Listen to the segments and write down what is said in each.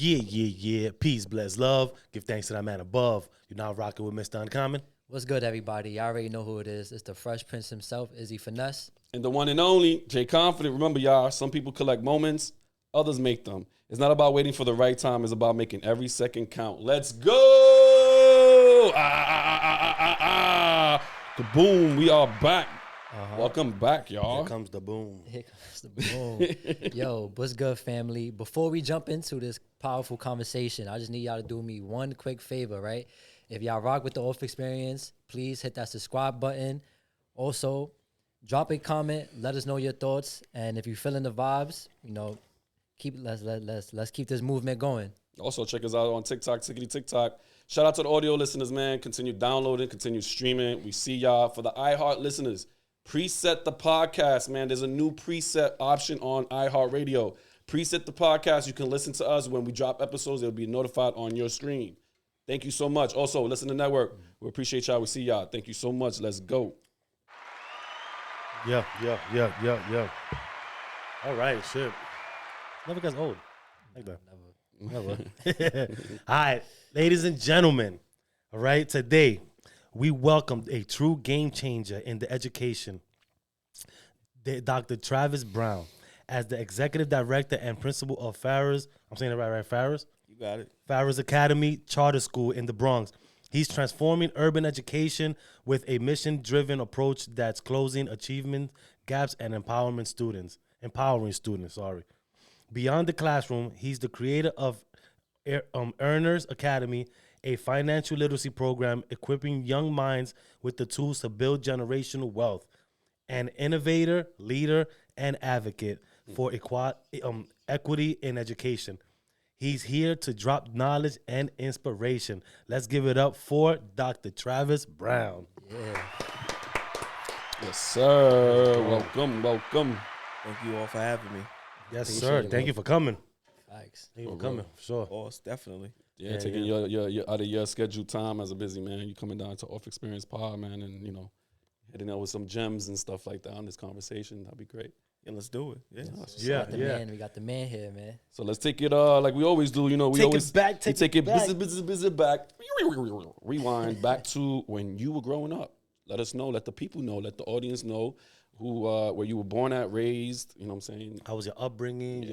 Yeah. Peace, bless, love. Give thanks to that man above. You're now rocking with Mr. Uncommon. What's good, everybody? Y'all already know who it is. It's the Fresh Prince himself, Izzy Finesse. And the one and only, Jay Confident. Remember, y'all, some people collect moments, others make them. It's not about waiting for the right time. It's about making every second count. Let's go! Kaboom, we are back. Welcome back, y'all. Here comes the boom. Here comes the boom. Yo, what's good, family? Before we jump into this powerful conversation, I just need y'all to do me one quick favor, right? If y'all rock with the Off Xperience, please hit that subscribe button. Also, drop a comment. Let us know your thoughts. And if you're feeling the vibes, you know, let's keep this movement going. Also, check us out on TikTok, TikTok. Shout out to the audio listeners, man. Continue downloading, continue streaming. We see y'all. For the iHeart listeners, preset the podcast, man. There's a new preset option on iHeartRadio. Preset the podcast. You can listen to us when we drop episodes. It'll be notified on your screen. Thank you so much. Also, listen to Network. We appreciate y'all. We see y'all. Thank you so much. Let's go. Yeah. All right, shit. Never gets old. Like that. Never. All right, ladies and gentlemen. All right, today we welcomed a true game changer in the education, Dr. Travis Brown, as the executive director and principal of Farrah's. I'm saying it right? Farrah's? You got it. Farrah's Academy Charter School in the Bronx. He's transforming urban education with a mission-driven approach that's closing achievement gaps and empowering students. Beyond the classroom, he's the creator of Earners Academy, a financial literacy program equipping young minds with the tools to build generational wealth. An innovator, leader, and advocate for equity in education. He's here to drop knowledge and inspiration. Let's give it up for Dr. Travis Brown. Yeah. Yes, sir. Welcome. Thank you all for having me. Yes, sir. Thank you for coming. Thanks. Thank you for coming, for sure. Of course, definitely. Yeah, taking your out of your scheduled time as a busy man. You coming down to Off Xperience Pod, man, and, you know, hitting out with some gems and stuff like that on this conversation. That'd be great. Yeah, let's do it. Yeah. We got the man here, man. So let's take it like we always do. You know, we Take always it back. take it busy back. Rewind back to when you were growing up. Let us know. Let the people know. Let the audience know who where you were born at, raised. You know what I'm saying? How was your upbringing?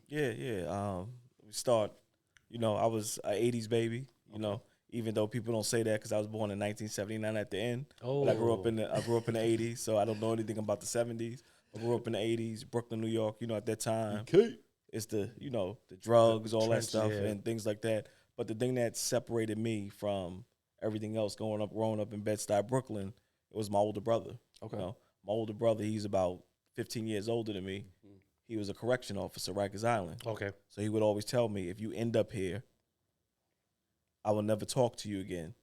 Yeah. We start, you know, I was an 80s baby, you know, even though people don't say that because I was born in 1979 at the end. Oh. But I grew up in the 80s, so I don't know anything about the 70s. I grew up in the 80s, Brooklyn, New York, you know, at that time. Okay. It's the, you know, the drugs, all that stuff, yeah. and things like that. But the thing that separated me from everything else growing up in Bed-Stuy, Brooklyn, it was my older brother. Okay. You know, my older brother, he's about 15 years older than me. He was a correction officer, Rikers Island. Okay. So he would always tell me, if you end up here, I will never talk to you again.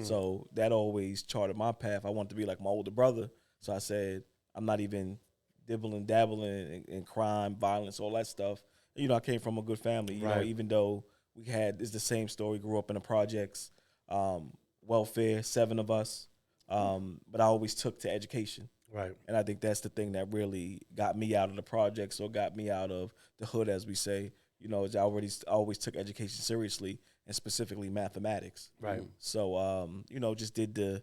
So that always charted my path. I wanted to be like my older brother. So I said, I'm not even dabbling in crime, violence, all that stuff. You know, I came from a good family, you know, even though it's the same story, grew up in the projects, welfare, 7 of us. But I always took to education. Right. And I think that's the thing that really got me out of the projects or got me out of the hood, as we say. You know, I always took education seriously, and specifically mathematics. Right. So, you know, just did the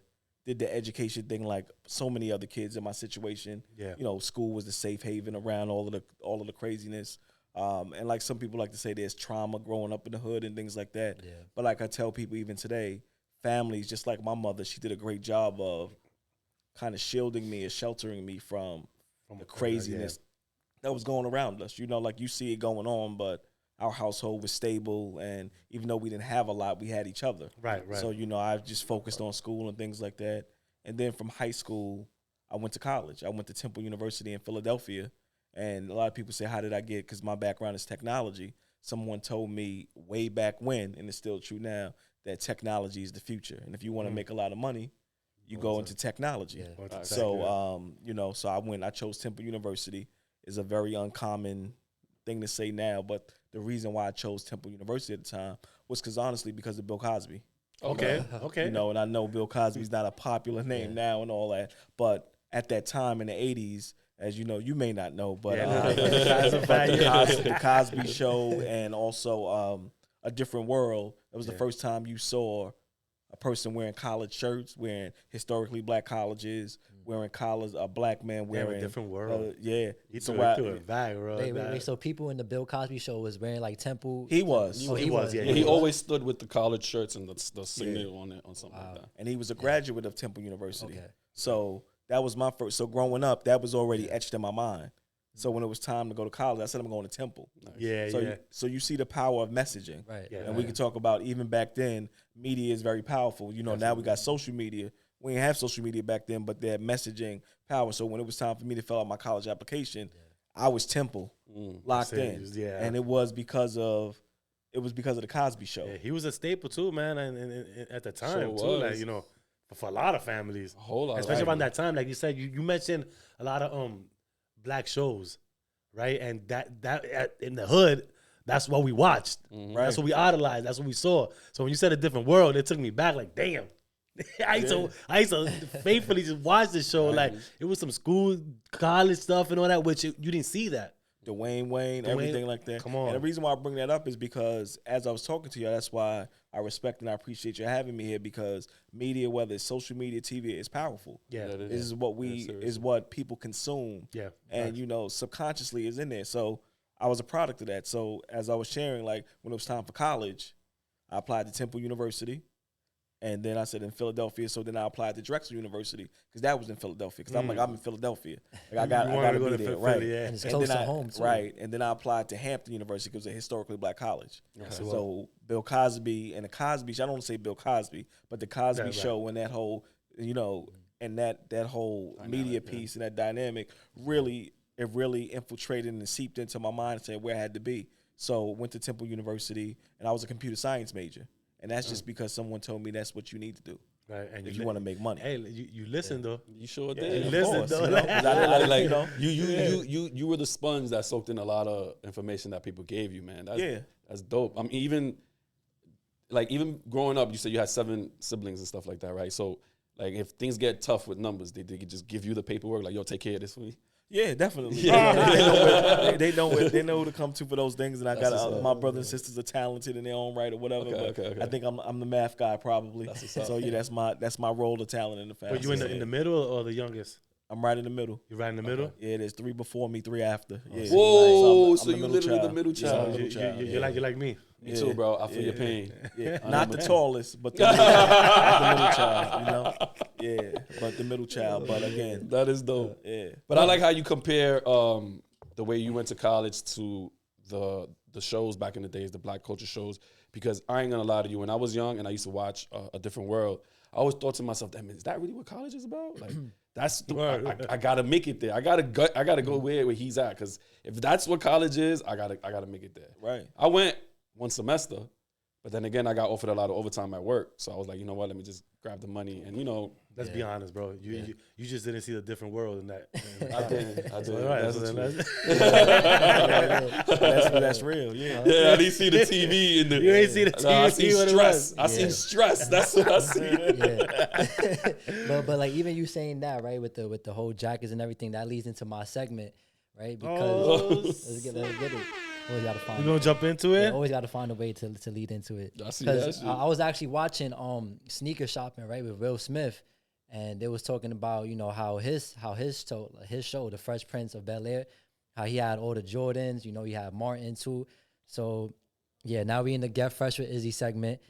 education thing like so many other kids in my situation. Yeah. You know, school was the safe haven around all of the craziness. And like some people like to say, there's trauma growing up in the hood and things like that. Yeah. But like I tell people even today, families, just like my mother, she did a great job of kind of shielding me or sheltering me from the craziness that was going around us. You know, like you see it going on, but our household was stable, and even though we didn't have a lot, we had each other. Right. So, you know, I just focused on school and things like that. And then from high school, I went to college. I went to Temple University in Philadelphia. And a lot of people say, how did I get, because my background is technology. Someone told me way back when, and it's still true now, that technology is the future. And if you want to make a lot of money, you go into technology. Yeah. So, you know, so I chose Temple University. It's a very uncommon thing to say now, but the reason why I chose Temple University at the time was because of Bill Cosby. Okay. You know, and I know Bill Cosby's not a popular name now and all that, but at that time in the 80s, as you know, you may not know, but the Cosby Show and also a different world. It was the first time you saw a person wearing collared shirts, wearing historically black colleges, wearing collars, a black man wearing a different world. Yeah. He So threw it back, bro. Wait. So people in the Bill Cosby show was wearing like Temple. he was. Oh, he was. Yeah, He always stood with the collared shirts and the signal on it, on something like that. And he was a graduate of Temple University. Okay. So that was my first. So growing up, that was already etched in my mind. So when it was time to go to college, I said I'm going to Temple. Yeah, So you see the power of messaging. Right. Yeah, And we can talk about, even back then, media is very powerful. You know, now we got social media. We didn't have social media back then, but they had messaging power. So when it was time for me to fill out my college application, I was Temple, locked in. Yeah. And it was because of the Cosby Show. Yeah, he was a staple too, man, and at the time Sure too, was. like, you know, for a lot of families, A whole lot, especially of around that time. Like you said, you mentioned a lot of black shows, right? And that in the hood, that's what we watched, right? That's what we idolized. That's what we saw. So when you said a different world, it took me back. Like, damn. I used to faithfully just watch this show. Like, it was some school, college stuff and all that, which you didn't see that. Dwayne Wayne, everything like that. Come on. And the reason why I bring that up is because as I was talking to you, that's why I respect and I appreciate you having me here, because media, whether it's social media, TV, is powerful. Yeah. Yeah, This is what is what people consume. Yeah. And you know, subconsciously is in there. So I was a product of that. So as I was sharing, like when it was time for college, I applied to Temple University. And then I said in Philadelphia, so then I applied to Drexel University because that was in Philadelphia. Because I'm like, I'm in Philadelphia, like I got to be there, right? Yeah. And it's close to home too. Right. And then I applied to Hampton University because it's a historically black college. Okay. So Bill Cosby and the Cosby, I don't want to say Bill Cosby, but the Cosby Show and that whole, you know, and that whole media piece and that dynamic really infiltrated and seeped into my mind and said where I had to be. So went to Temple University and I was a computer science major. And that's just because someone told me that's what you need to do. Right. And if you want to make money. Hey, you listen though. You sure You did. listen though. You were the sponge that soaked in a lot of information that people gave you, man. That's dope. I mean, even growing up, you said you had 7 siblings and stuff like that, right? So, like, if things get tough with numbers, they could just give you the paperwork, like, yo, take care of this for me. Yeah, definitely. Yeah. They know who to come to for those things, and I got my brothers and sisters are talented in their own right or whatever. Okay. I think I'm the math guy probably. So yeah, that's my role of talent in the family. But you in the middle or the youngest? I'm right in the middle. You right in the middle? Yeah, there's 3 before me, 3 after. Yeah. Whoa, So so you literally the middle child. You like me. Me too, bro. I feel your pain. Yeah. Not the tallest, but the middle child, you know? Yeah, but the middle child. But again. That is dope. Yeah. But I like how you compare the way you went to college to the shows back in the days, the black culture shows, because I ain't gonna lie to you, when I was young and I used to watch A Different World, I always thought to myself, damn, is that really what college is about? Like, that's I gotta make it there. I gotta go where he's at, because if that's what college is, I gotta make it there. Right. I went 1 semester, but then again, I got offered a lot of overtime at work, so I was like, you know what, let me just grab the money and Let's be honest, bro. You just didn't see the different world in that. I did. All right, That's real. Yeah. Yeah, I didn't see the TV in the. You ain't see the TV. I seen what it stress. was. I seen stress. That's what I see. Yeah. but like even you saying that, right, with the whole jackets and everything, that leads into my segment, right? Because let's get it. Always gotta find. You gonna jump into it? Always gotta find a way to lead into it. I see that shit. I was actually watching Sneaker Shopping, right, with Will Smith, and they was talking about how his show, The Fresh Prince of Bel-Air, how he had all the Jordans, he had Martin too. So yeah, now we in the Get Fresh with Izzy segment,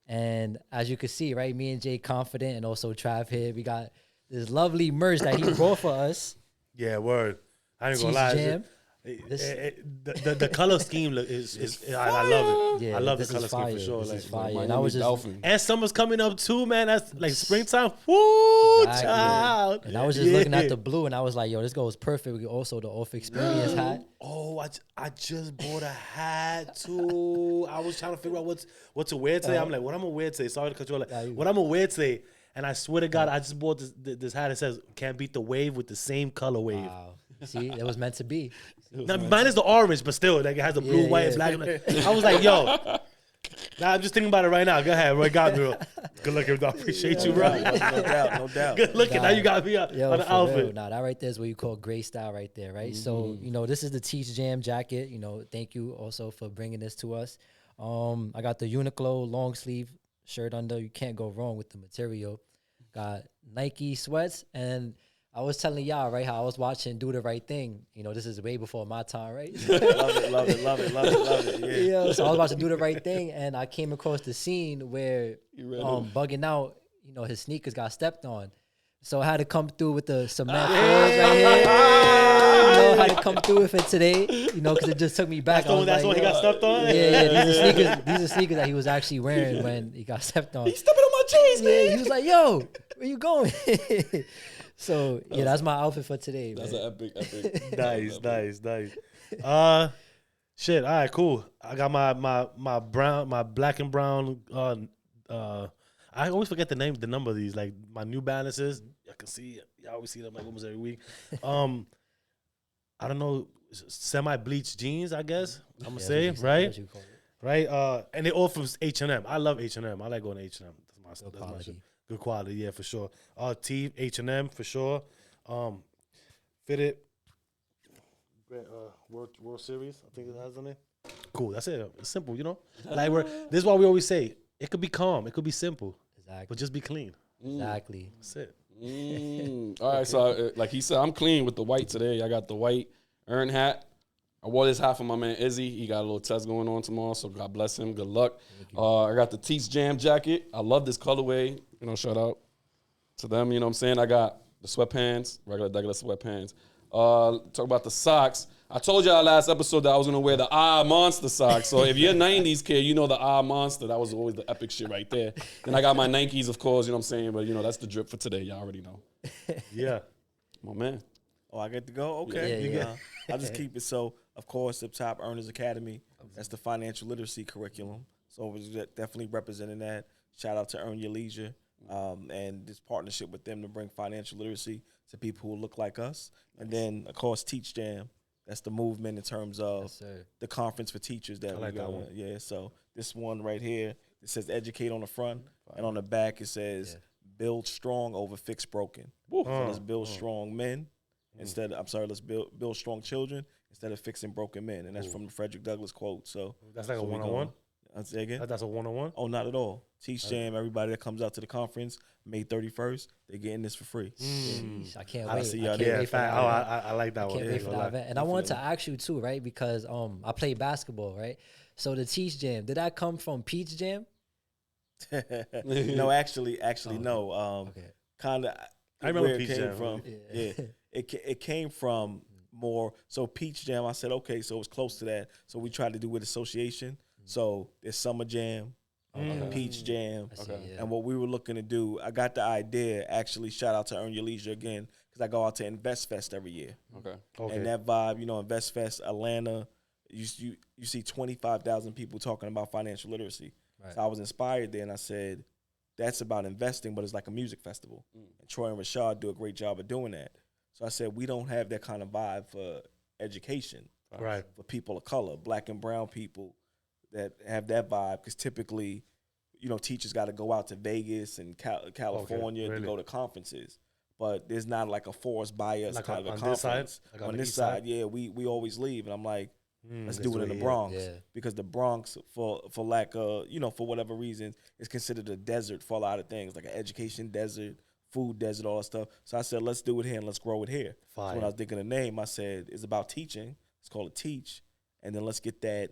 and as you can see, right, me and Jay confident, and also Trav here, we got this lovely merch that he brought for us. Yeah, word. I ain't gonna Team lie. Jam. The color scheme is I love it. Yeah, I love the this color is scheme fire. for sure. This Like, is fire. Miami And I was just Dolphin. and summer's coming up too, man. That's like springtime. Woo, Exactly. child. And I was just looking at the blue, and I was like, yo, this goes perfect with also the Off Xperience hat. Oh, I just bought a hat too. I was trying to figure out what to wear today. I'm like, what I'm gonna wear today? Sorry to cut you off. Like, what I'm gonna wear today? And I swear to God, I just bought this hat that says "Can't beat the wave" with the same color wave. Wow. See, it was meant to be. Now, mine is the orange, but still, like it has the blue, Yeah, white, yeah. and black. I was like, yo. Nah, I'm just thinking about it right now. Go ahead, Roy. Got me, bro. Good looking, dog. Appreciate you, bro. No doubt. Good looking. Now you got me on Yo, the for outfit. real. Nah, that right there is what you call gray style right there, right? So, this is the Teach Jam jacket. Thank you also for bringing this to us. I got the Uniqlo long sleeve shirt under. You can't go wrong with the material. Got Nike sweats, and I was telling y'all, right, how I was watching Do the Right Thing. You know, this is way before my time, right? Love it. Yeah. Yeah, so I was watching Do the Right Thing, and I came across the scene where bugging out, you know, his sneakers got stepped on. So I had to come through with the cement floors right here. You know, I had to come through with it today, you know, because it just took me back. That's what he got stepped on? Yeah, these are sneakers that he was actually wearing when he got stepped on. He's stepping on my chains, man. Yeah, he was like, yo, where you going? So, yeah, that's my outfit for today, That's man. an epic. Nice. Shit. All right, cool. I got my black and brown. I always forget the number of these. Like my New Balances. I can see. I always see them like almost every week. I don't know, semi-bleached jeans. I guess I'm gonna say, right? Right. And they all from H&M. I love H&M. I like going to H&M. That's my shit. Good quality, yeah, for sure. H&M for sure. Fitted. World Series, I think it has on it. Cool, that's it. It's simple, you know. Like this is why we always say it could be calm, it could be simple, but just be clean. Exactly. That's it. All right, so like he said, I'm clean with the white today. I got the white earn hat. I wore this hat for my man Izzy. He got a little test going on tomorrow, so God bless him. Good luck. I got the Team Jam jacket. I love this colorway. You know, shout out to them. You know what I'm saying? I got the sweatpants, regular sweatpants. Talk about the socks. I told y'all last episode that I was going to wear the Monster socks. So if you're a 90s kid, you know the Monster. That was always the epic shit right there. Then I got my Nikes, of course, you know what I'm saying? But, you know, that's the drip for today. Y'all already know. Yeah. My man. Oh, I get to go? Okay. Yeah. I'll just keep it. So, of course, up top, Earners Academy. That's the financial literacy curriculum. So we're definitely representing that. Shout out to Earn Your Leisure and this partnership with them to bring financial literacy to people who look like us. And then, of course, Teach Jam. That's the movement in terms of the conference for teachers that like that one. Yeah, so this one right here, it says educate on the front, and on the back it says build strong over fix broken. So let's build strong men let's build strong children instead of fixing broken men. And that's from the Frederick Douglass quote. So that's like a one-on-one? Say again? That's a one-on-one? Oh, not at all. Teach Jam, everybody that comes out to the conference, May 31st, they're getting this for free. I can't I'll wait. see y'all I can't there. wait for that. I like that I one. can't wait for that event. And I wanted to ask you too, right? Because I play basketball, right? So the Teach Jam, did that come from Peach Jam? No, actually, no. Okay. Kind of. I remember where Peach it came Jam. from. Yeah, it came from more. So Peach Jam, I said okay, so it was close to that. So we tried to do with association. So there's Summer Jam, Peach Jam, and what we were looking to do. I got the idea. Actually, shout out to Earn Your Leisure again because I go out to Invest Fest every year. Okay. And that vibe, you know, Invest Fest, Atlanta. You see 25,000 people talking about financial literacy. Right. So I was inspired there, and I said, that's about investing, but it's like a music festival. And Troy and Rashad do a great job of doing that. So I said, we don't have that kind of vibe for education, right? For people of color, black and brown people that have that vibe, because typically, you know, teachers got to go out to Vegas and California to go to conferences. But there's not like a forced bias like kind of a This conference. side? Like on this side, yeah, we always leave. And I'm like, let's do it in the Bronx. Because the Bronx, for lack of, you know, for whatever reason, is considered a desert for a lot of things, like an education desert, food desert, all that stuff. So I said, let's do it here and let's grow it here. So when I was thinking of the name, I said, it's about teaching. Let's call it Teach. And then let's get that.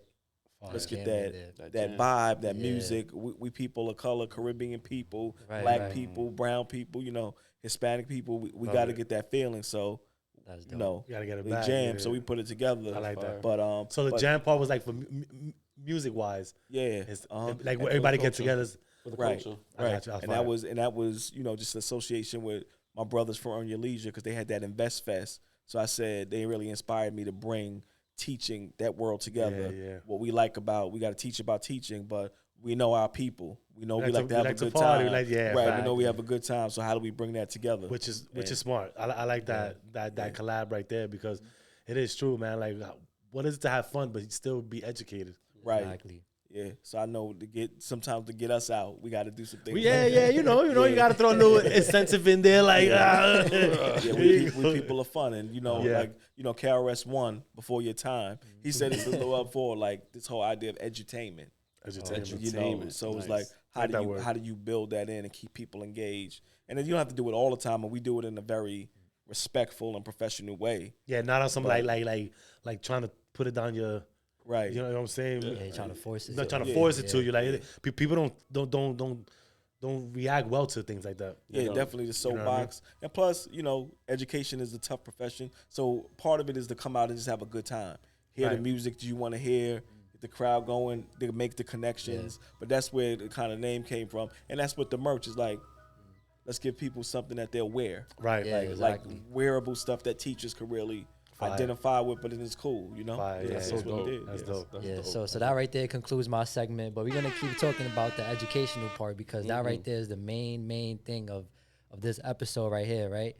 Let's get that vibe, that music. We people of color, Caribbean people, black people, brown people, you know, Hispanic people. We got to get that feeling. So, you know, you gotta get it we back. jam. So we put it together. I like that. But so the jam part was like for music wise. Yeah. Like where everybody gets together. Right. And that was you know, just association with my brothers from Earn Your Leisure because they had that Invest Fest. So I said they really inspired me to bring teaching that world together. What we like about, we got to teach about teaching, but we know our people. We know we like to have a good time. We know we have a good time. So how do we bring that together? Which is smart. I like that collab right there because it is true, man. Like, what is it to have fun but still be educated? Right. Exactly. Yeah, so I know to get us out, we got to do some things. You know, you got to throw a little incentive in there, like. We people are fun, and you know, like KRS One before your time. He said it's a little up for like this whole idea of edutainment. Entertainment. You know, Entertainment. so it's Nice. like That word. how do you build that in and keep people engaged? And then you don't have to do it all the time, and we do it in a very respectful and professional way. Yeah, not on some But- like trying to put it down your, Right. you know what I'm saying? Yeah, you're trying to force it. Not trying to Yeah, force it to yeah, you. Like people don't react well to things like that. Yeah, You know, definitely the know what I mean? soapbox. And plus, you know, education is a tough profession. So part of it is to come out and just have a good time. Hear the Right. music that you want to hear, get the crowd going, they make the connections. But that's where the kind of name came from. And that's what the merch is like. Let's give people something that they'll wear. Right. Yeah, exactly. Like wearable stuff that teachers could really Fire. identify with, but it is cool, you know? Fire, yeah, That's so what dope. it is. That's Yes. dope. That's Yeah, dope. so that right there concludes my segment, but we're gonna keep talking about the educational part because that right there is the main thing of this episode right here, right?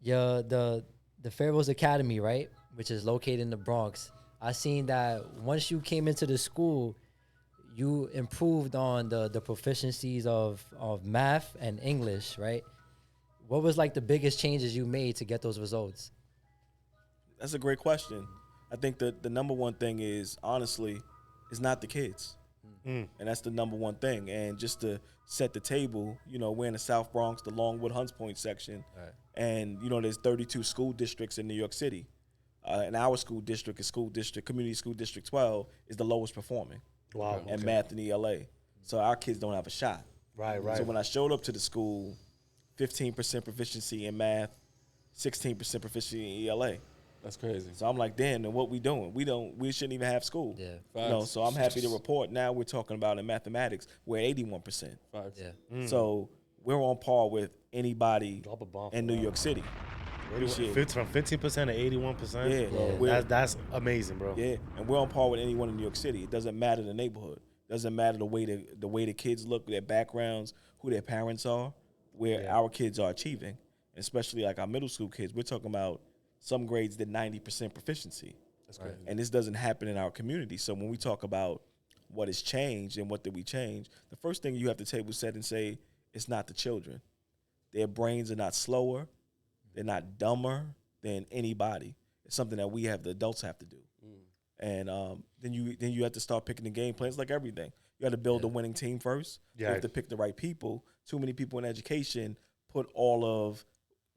Yeah, the Pharaoh's Academy, right, which is located in the Bronx. I seen that once you came into the school, you improved on the proficiencies of math and English, right? What was like the biggest changes you made to get those results? That's a great question. I think that the number one thing is, honestly, is not the kids. And that's the number one thing. And just to set the table, you know, we're in the South Bronx, the Longwood Hunts Point section. Right. And, you know, there's 32 school districts in New York City. And our school district is Community School District 12 is the lowest performing Wow. in math and ELA. So our kids don't have a shot. Right. So when I showed up to the school, 15% proficiency in math, 16% proficiency in ELA. That's crazy. So I'm like, damn, then what we doing? We shouldn't even have school. Yeah. You know, Facts. so I'm happy to report now we're talking about in mathematics, we're at 81%. Facts. Yeah. So we're on par with anybody Drop a bomb in for New that. York City. Appreciate it. From 15% to 81%. Yeah. Yeah. That's amazing, bro. Yeah, and we're on par with anyone in New York City. It doesn't matter the neighborhood. Doesn't matter the way the kids look, their backgrounds, who their parents are, where our kids are achieving. Especially like our middle school kids. We're talking about some grades did 90% proficiency. That's crazy. And this doesn't happen in our community. So when we talk about what has changed and what did we change, the first thing you have to table set and say, it's not the children. Their brains are not slower. They're not dumber than anybody. It's something that we the adults have to do. And then you have to start picking the game plans like everything. You got to build a winning team first. Yeah. You have to pick the right people. Too many people in education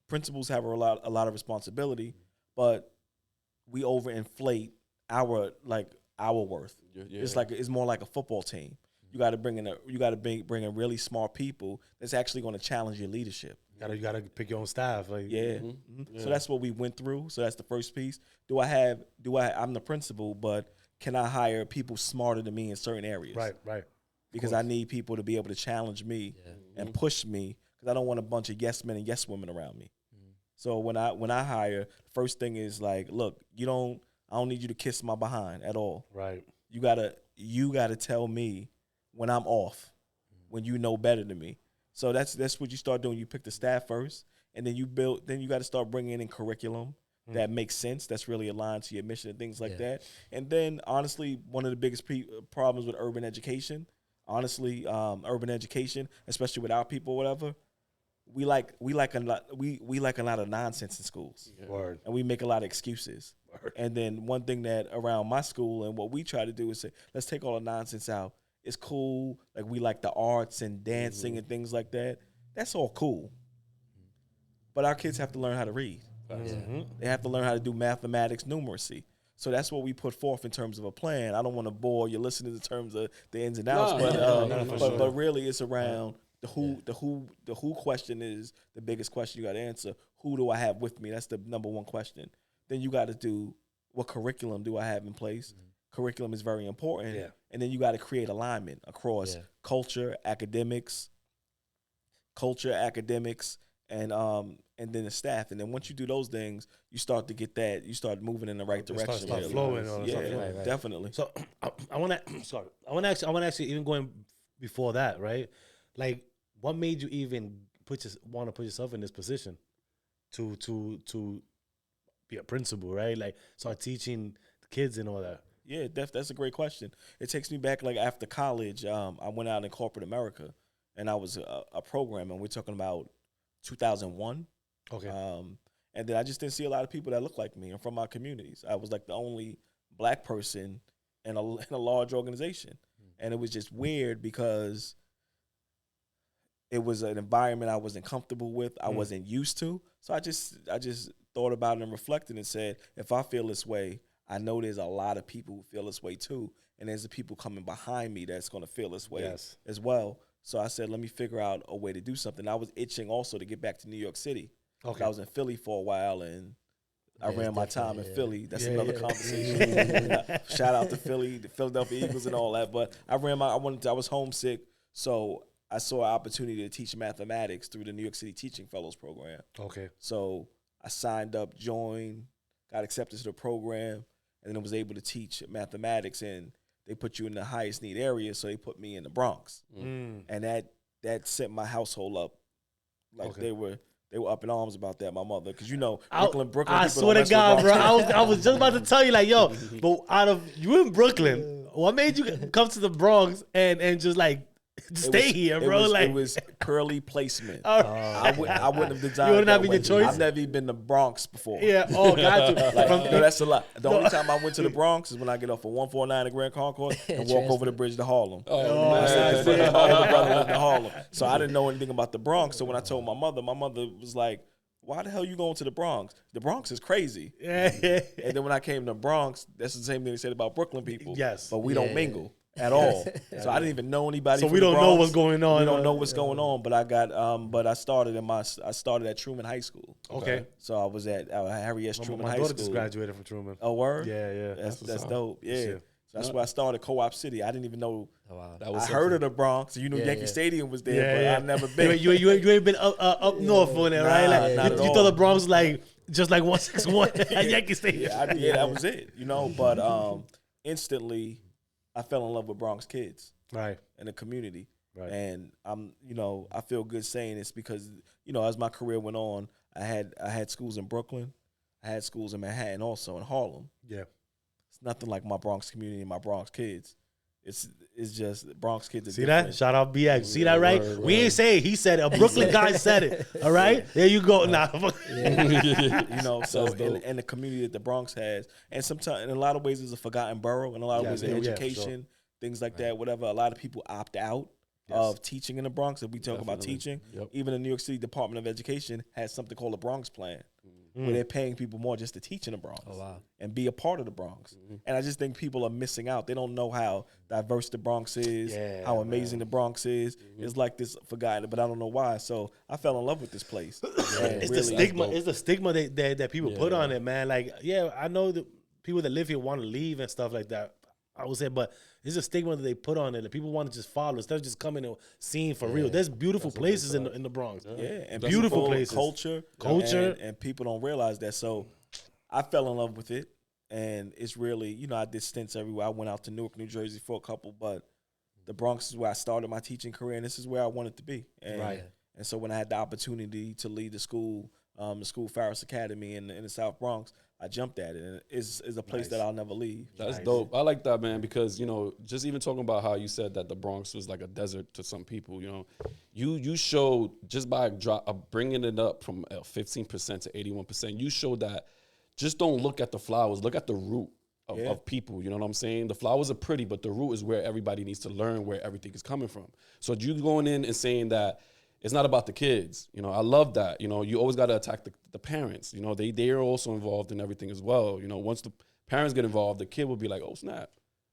principals have a lot of responsibility, but we overinflate our worth. Yeah. It's more like a football team. You got to bring in really smart people that's actually going to challenge your leadership. You gotta pick your own staff. Like, Yeah. So that's what we went through. So that's the first piece. I'm the principal, but can I hire people smarter than me in certain areas? Right. Because I need people to be able to challenge me and push me, because I don't want a bunch of yes men and yes women around me. So when I hire, the first thing is like, look, I don't need you to kiss my behind at all. Right. You gotta tell me when I'm off, when you know better than me. So that's what you start doing. You pick the staff first, and then you got to start bringing in curriculum that makes sense, that's really aligned to your mission and things like that. And then, honestly, one of the biggest problems with urban education, especially with our people or whatever, we like a lot of nonsense in schools. Word. And we make a lot of excuses. And then one thing that around my school and what we try to do is say, let's take all the nonsense out. It's cool. Like, we like the arts and dancing and things like that. That's all cool. But our kids have to learn how to read. They have to learn how to do mathematics, numeracy. So that's what we put forth in terms of a plan. I don't want to bore your listeners in terms of the ins and outs, but really it's around the who question is the biggest question you got to answer. Who do I have with me? That's the number one question. Then you got to do, what curriculum do I have in place? Curriculum is very important. Yeah. And then you got to create alignment across culture, academics, and then the staff. And then once you do those things, you start to get that, you start moving in the right direction. Start flowing. Yeah, definitely. So I want to actually even going before that, right? Like, what made you even want to put yourself in this position to be a principal, right? Like, start teaching the kids and all that. Yeah, that's a great question. It takes me back, like, after college, I went out in corporate America, and I was a programmer, and we're talking about 2001. Okay. And then I just didn't see a lot of people that looked like me and from our communities. I was like the only black person in a large organization. And it was just weird because it was an environment I wasn't comfortable with. I wasn't used to. So I just thought about it and reflected and said, if I feel this way, I know there's a lot of people who feel this way too. And there's the people coming behind me that's going to feel this way as well. So I said, let me figure out a way to do something. I was itching also to get back to New York City. Okay. I was in Philly for a while, and I ran my time in Philly. That's another conversation. Shout out to Philly, the Philadelphia Eagles and all that. But I was homesick, so I saw an opportunity to teach mathematics through the New York City Teaching Fellows Program. Okay. So I signed up, joined, got accepted to the program, and then I was able to teach mathematics. And they put you in the highest need area, so they put me in the Bronx. And that set my household up. Like they were up in arms about that, my mother. Because, you know, Brooklyn. I swear to God, bro. I was just about to tell you, like, yo, but out of you in Brooklyn, what made you come to the Bronx and just like stay here, bro? It was purely placement. I wouldn't have designed. You wouldn't have been your choice. I've never even been to Bronx before. Yeah. Oh, got you. No, that's a lot. The only time I went to the Bronx is when I get off of 149 at Grand Concourse and walk over the bridge to Harlem. To Harlem. So I didn't know anything about the Bronx. So when I told my mother was like, why the hell you going to the Bronx? The Bronx is crazy. And then when I came to the Bronx, that's the same thing they said about Brooklyn people. Yes. But we don't mingle at all. So I didn't even know anybody. So we don't know what's going on. We don't know what's going on. But I got I started at Truman High School. Okay. So I was at Harry S. Truman High School. My daughter just graduated from Truman. Oh, word? Yeah. That's dope. Yeah. So that's where I started, Co-op City. I didn't even know. Oh, wow. I heard of the Bronx. You knew Yankee Stadium was there, but I've never been. You ain't been up north on it, right? Like, you thought the Bronx was like just like 161 at Yankee Stadium. That was it. You know, but instantly I fell in love with Bronx kids, right, and the community, right. And I feel good saying this because as my career went on, I had schools in Brooklyn, I had schools in Manhattan, also in Harlem. Yeah, it's nothing like my Bronx community and my Bronx kids. It's just Bronx kids. See different. That? Shout out BX. See that, right? We ain't say it. He said it. A Brooklyn guy said it. All right? There you go. Nah. So and the community that the Bronx has. And sometimes, in a lot of ways, it's a forgotten borough. In a lot of ways, education, things like that, whatever. A lot of people opt out of teaching in the Bronx. If we talk about teaching, even the New York City Department of Education has something called a Bronx Plan. Where they're paying people more just to teach in the Bronx and be a part of the Bronx. And I just think people are missing out. They don't know how diverse the Bronx is, how amazing the Bronx is. It's like this forgotten, but I don't know why. So I fell in love with this place. It's the stigma. It's the stigma that people put on it, man. Like, I know the people that live here want to leave and stuff like that. I would say, but it's a stigma that they put on it. That people want to just follow instead of just coming and seeing for real. There's beautiful places in the Bronx. And beautiful places, culture, and people don't realize that. So I fell in love with it, and it's really I did stints everywhere. I went out to Newark, New Jersey for a couple, but the Bronx is where I started my teaching career, and this is where I wanted to be. And, and so when I had the opportunity to lead the school Farris Academy in the South Bronx, I jumped at it, and it's a place that I'll never leave. That's dope. I like that, man, because, just even talking about how you said that the Bronx was like a desert to some people, you showed just by bringing it up from 15% to 81%, you showed that just don't look at the flowers, look at the root of people, you know what I'm saying? The flowers are pretty, but the root is where everybody needs to learn where everything is coming from. So you going in and saying that it's not about the kids. I love that. You always got to attack the parents. They are also involved in everything as well. Once the parents get involved, the kid will be like, oh, snap,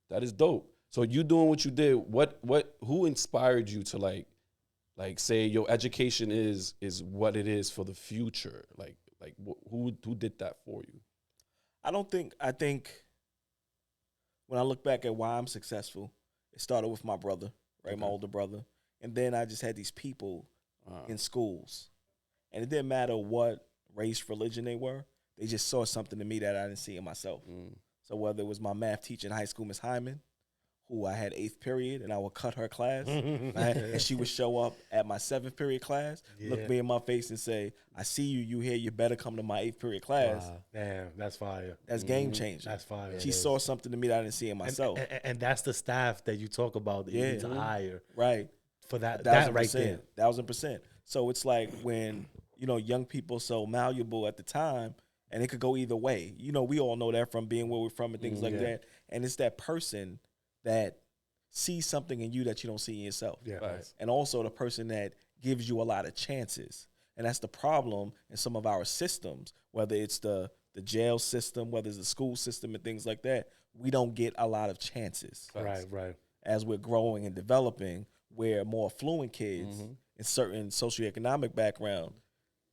that is dope. So you doing what you did, who inspired you to like say your education is what it is for the future? Like who did that for you? I think when I look back at why I'm successful, it started with my brother, right? Okay. My older brother. And then I just had these people in schools. And it didn't matter what race, religion they were. They just saw something in me that I didn't see in myself. So whether it was my math teacher in high school, Miss Hyman, who I had 8th period, and I would cut her class, and she would show up at my 7th period class, look me in my face and say, I see you here, you better come to my 8th period class. Wow. Damn, that's fire. That's game changing. That's fire. She saw something in me that I didn't see in myself. And that's the staff that you talk about that you need to hire. Right. For that right there. 1,000%. So it's like when, young people so malleable at the time, And it could go either way. You know, we all know that from being where we're from and things like that. And it's that person that sees something in you that you don't see in yourself. Yeah. Right. And also the person that gives you a lot of chances. And that's the problem in some of our systems, whether it's the jail system, whether it's the school system and things like that. We don't get a lot of chances. Right. As we're growing and developing, where more affluent kids in certain socioeconomic background,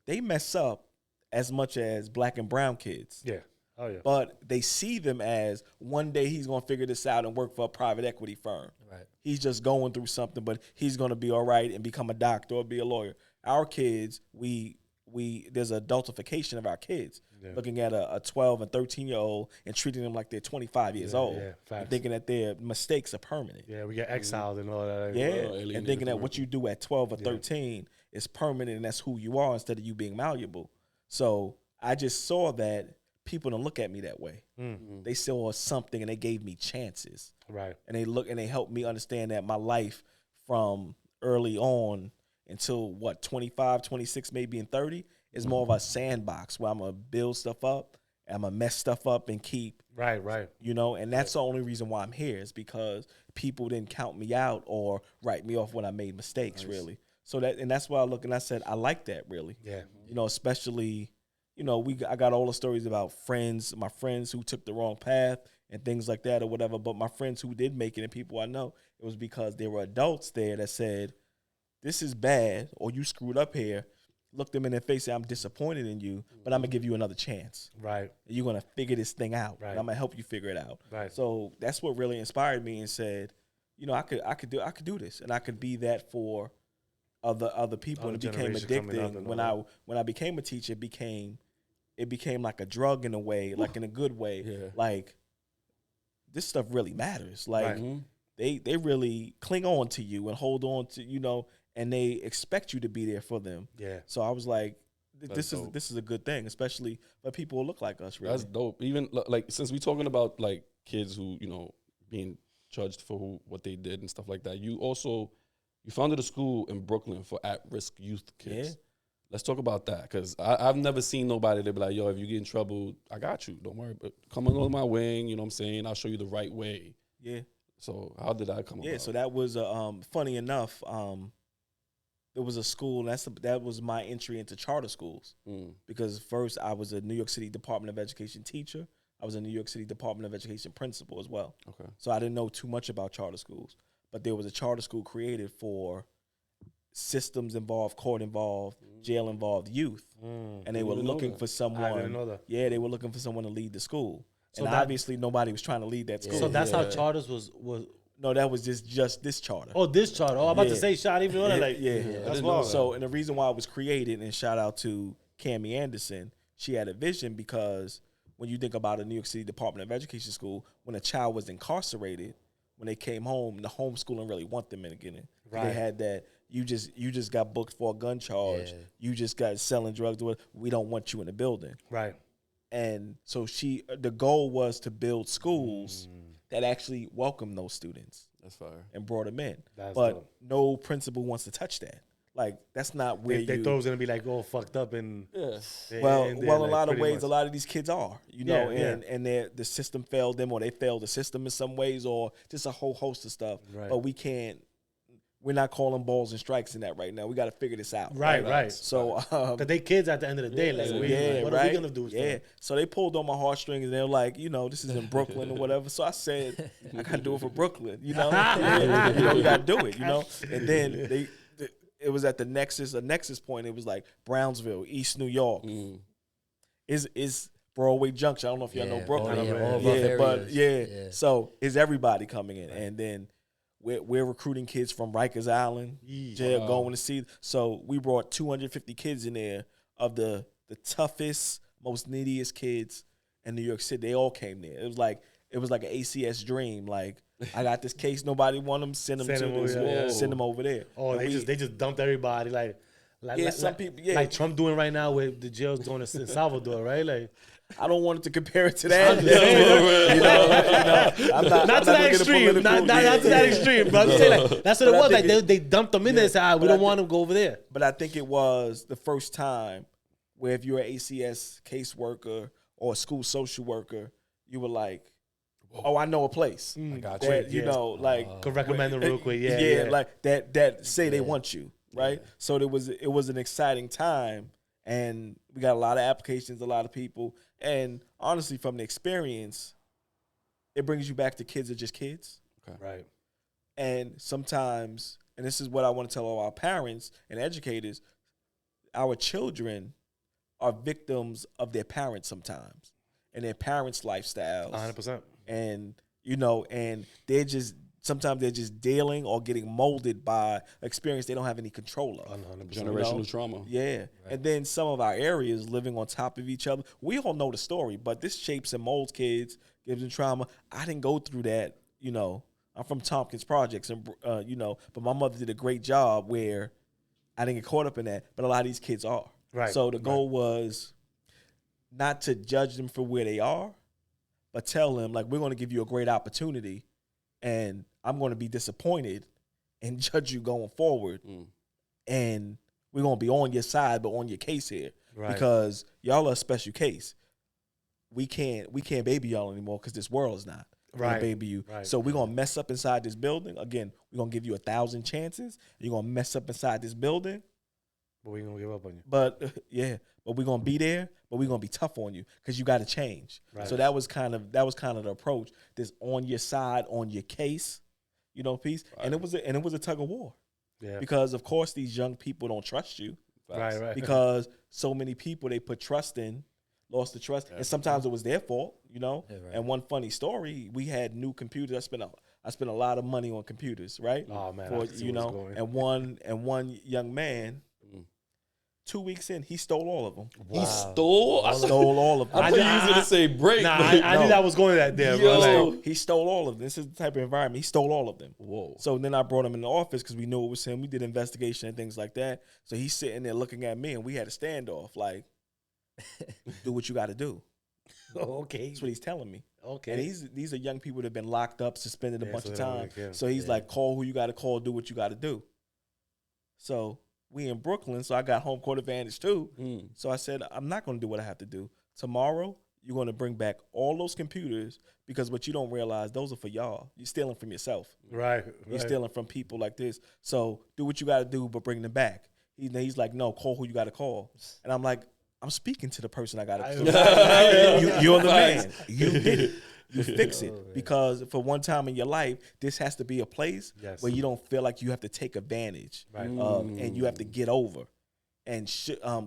they mess up as much as black and brown kids. Yeah. Oh, yeah. But they see them as one day he's going to figure this out and work for a private equity firm. Right. He's just going through something, but he's going to be all right and become a doctor or be a lawyer. Our kids, there's adultification of our kids. Yeah. Looking at a 12 and 13-year-old and treating them like they're 25 years old. Yeah, facts. And thinking that their mistakes are permanent. Yeah, we get exiled and all that. Yeah, and thinking that what you do at 12 or 13 is permanent and that's who you are instead of you being malleable. So I just saw that people don't look at me that way. They saw something and they gave me chances. Right. And they helped me understand that my life from early on until 25, 26, maybe in 30 is more of a sandbox where I'm going to build stuff up, I'm going to mess stuff up and keep. Right. You know, and that's the only reason why I'm here is because people didn't count me out or write me off when I made mistakes, really. So that's why I look and I said, I like that, really. Yeah. You know, especially, you know, I got all the stories about my friends who took the wrong path and things like that or whatever. But my friends who did make it and people I know, it was because there were adults there that said, this is bad or you screwed up here. Look them in their face and say, I'm disappointed in you, but I'm going to give you another chance. Right. You're going to figure this thing out. Right. And I'm going to help you figure it out. Right. So that's what really inspired me and said, you know, I could do this and I could be that for other people. And it became addicting. When I became a teacher, it became like a drug in a way, like in a good way. Yeah. Like this stuff really matters. Like they really cling on to you and hold on to, you know, and they expect you to be there for them. Yeah. So I was like, That's dope. this is a good thing, especially for people who look like us. Really. That's dope. Even like since we talking about like kids who, you know, being judged for what they did and stuff like that, you founded a school in Brooklyn for at-risk youth kids. Yeah. Let's talk about that, because I've never seen nobody that be like, yo, if you get in trouble, I got you. Don't worry. But come under my wing, you know what I'm saying? I'll show you the right way. Yeah. So how did that come about? Yeah, so that was, funny enough, there was a school, that was my entry into charter schools. Because first I was a New York City Department of Education teacher. I was a New York City Department of Education principal as well. Okay. So I didn't know too much about charter schools. But there was a charter school created for systems involved, court involved, jail involved youth. And they were looking for someone. I didn't know that. Yeah, they were looking for someone to lead the school. So and obviously nobody was trying to lead that school. So that's how charters was. No, that was just this charter. Oh, this charter. Oh, I'm about to say, shot. I didn't even know that. Like, Yeah. that's wild. So, and the reason why it was created, and shout out to Cammie Anderson, she had a vision because when you think about a New York City Department of Education school, when a child was incarcerated, when they came home, the homeschooling really want them in again. Right. They had that. You just got booked for a gun charge. Yeah. You just got selling drugs. We don't want you in the building. Right. And so the goal was to build schools that actually welcome those students. That's fire. And brought them in. That's but dope. no principal wants to touch that. Like, that's not where They thought it was going to be like all fucked up and... Yeah. Well, and a like, lot of pretty ways, much. a lot of these kids are, you know, Yeah, and the system failed them, or they failed the system in some ways, or just a whole host of stuff. Right. But we're not calling balls and strikes in that right now. We got to figure this out. Right. So, Because they kids at the end of the day. Like, what are we going to do? Yeah. So they pulled on my heartstrings, and they were like, you know, this is in Brooklyn or whatever. So I said, I got to do it for Brooklyn, you know. You know, we got to do it, you know. And then it was at the nexus point. It was like Brownsville, East New York. Is Broadway Junction. I don't know if y'all know Brooklyn. So is everybody coming in? And then we're recruiting kids from Rikers Island, jail, going to see. So we brought 250 kids in there of the toughest, most neediest kids in New York City. They all came there. It was like an ACS dream. Like, I got this case, nobody want them, send them send them over there. Oh, they just dumped everybody. Like some people, like Trump doing right now with the jails doing in Salvador, right? Like, I don't want it to compare it to that. You know, I'm not to that extreme. Not to that extreme. But I'm just saying, like, that's what it was. Like, they dumped them in there and said, we don't want them to go over there. But I think it was the first time where if you're an ACS caseworker or a school social worker, you were like, oh, I know a place. I got That, you. you know, like Could recommend them real quick. Yeah, yeah, yeah. like that say they want you, right? So it was an exciting time, and we got a lot of applications, a lot of people, and honestly, from the experience, it brings you back to kids are just kids. Right. And sometimes, and this is what I want to tell all our parents and educators, our children are victims of their parents sometimes and their parents' lifestyles. 100%. And, you know, and sometimes they're just dealing or getting molded by experience they don't have any control of. 100%. Generational trauma. Yeah. Right. And then some of our areas living on top of each other. We all know the story, but this shapes and molds kids, gives them trauma. I didn't go through that, you know. I'm from Tompkins Projects, and you know, but my mother did a great job where I didn't get caught up in that, but a lot of these kids are. Right. So the goal was not to judge them for where they are, but tell them, like, we're going to give you a great opportunity, and I'm going to be disappointed and judge you going forward, and we're going to be on your side, but on your case here, because y'all are a special case. We can't baby y'all anymore because this world is not. Right, baby you. Right. So we're gonna mess up inside this building. Again, we're gonna give you 1,000 chances. You're gonna mess up inside this building, but we ain't gonna give up on you. But but we're gonna be there. But we're gonna be tough on you because you got to change. Right. So that was kind of the approach. This on your side, on your case, you know, piece. Right. And it was a tug of war. Yeah. Because of course these young people don't trust you. Right. Because so many people they put trust in. Lost the trust, and sometimes it was their fault, you know. Yeah, right. And one funny story: we had new computers. I spent a lot of money on computers, right? Oh man, for, you know. And one young man, 2 weeks in, he stole all of them. Wow. He stole all of them. I thought you was gonna say break. Nah, I knew that was going that there, bro. He stole all of them. This is the type of environment. He stole all of them. Whoa. So then I brought him in the office because we knew it was him. We did investigation and things like that. So he's sitting there looking at me, and we had a standoff, like. Do what you got to do. Okay. That's what he's telling me. Okay. And these are young people that have been locked up, suspended a bunch of time. So he's like, call who you got to call, do what you got to do. So we in Brooklyn, so I got home court advantage too. So I said, I'm not going to do what I have to do. Tomorrow, you're going to bring back all those computers because what you don't realize, those are for y'all. You're stealing from yourself. Right. You're stealing from people like this. So do what you got to do, but bring them back. He's like, no, call who you got to call. And I'm like, I'm speaking to the person I got to call. You're the man. You did it. You fix it. Because for one time in your life, this has to be a place where you don't feel like you have to take advantage and you have to get over. And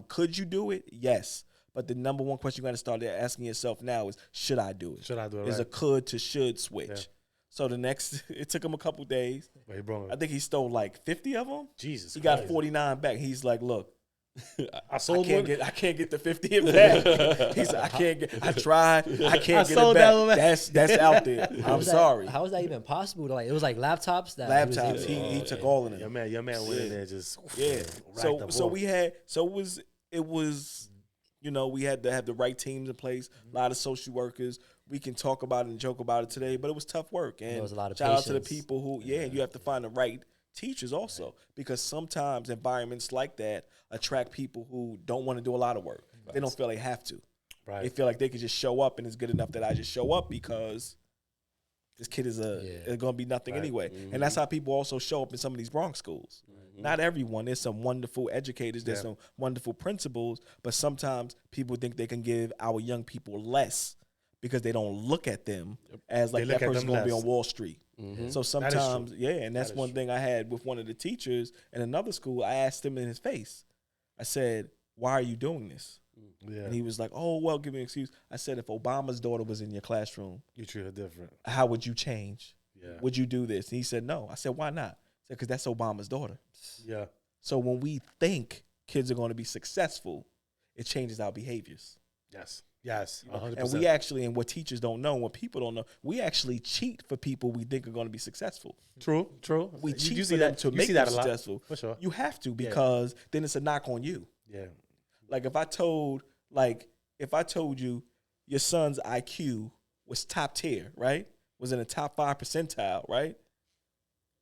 could you do it? Yes. But the number one question you got to start asking yourself now is, should I do it? Should I do it? Is a could to should switch. Yeah. So it took him a couple days. Wait, bro. I think he stole like 50 of them. Jesus. He got 49 back. He's like, look. I can't get the 50 of that. He said, I tried. I can't get it back. That's out there. I'm sorry. How was that even possible? It was like laptops that he took all of them. Your man went in there just it was you know, we had to have the right teams in place, a lot of social workers. We can talk about it and joke about it today, but it was tough work. And there was a lot of shout patience. out to the people who you have to find the right teachers also, because sometimes environments like that attract people who don't want to do a lot of work. They don't feel they have to. They feel like they could just show up and it's good enough that I just show up because this kid is going to be nothing anyway. And that's how people also show up in some of these Bronx schools. Not everyone. There's some wonderful educators. There's some wonderful principals. But sometimes people think they can give our young people less because they don't look at them as like that person's going to be on Wall Street. So sometimes, and that's one thing I had with one of the teachers in another school. I asked him in his face. I said, why are you doing this? And he was like, oh, well, give me an excuse. I said, if Obama's daughter was in your classroom, you treat her different. How would you change? Would you do this? And he said, no. I said, why not? I said, because that's Obama's daughter. So when we think kids are going to be successful, it changes our behaviors. Yes, 100%. And we actually, and what teachers don't know, what people don't know, we actually cheat for people we think are going to be successful. True. We cheat for them to make them successful. For sure. You have to, because then it's a knock on you. Like if I told you your son's IQ was top tier, right? Was in the top 5 percentile, right?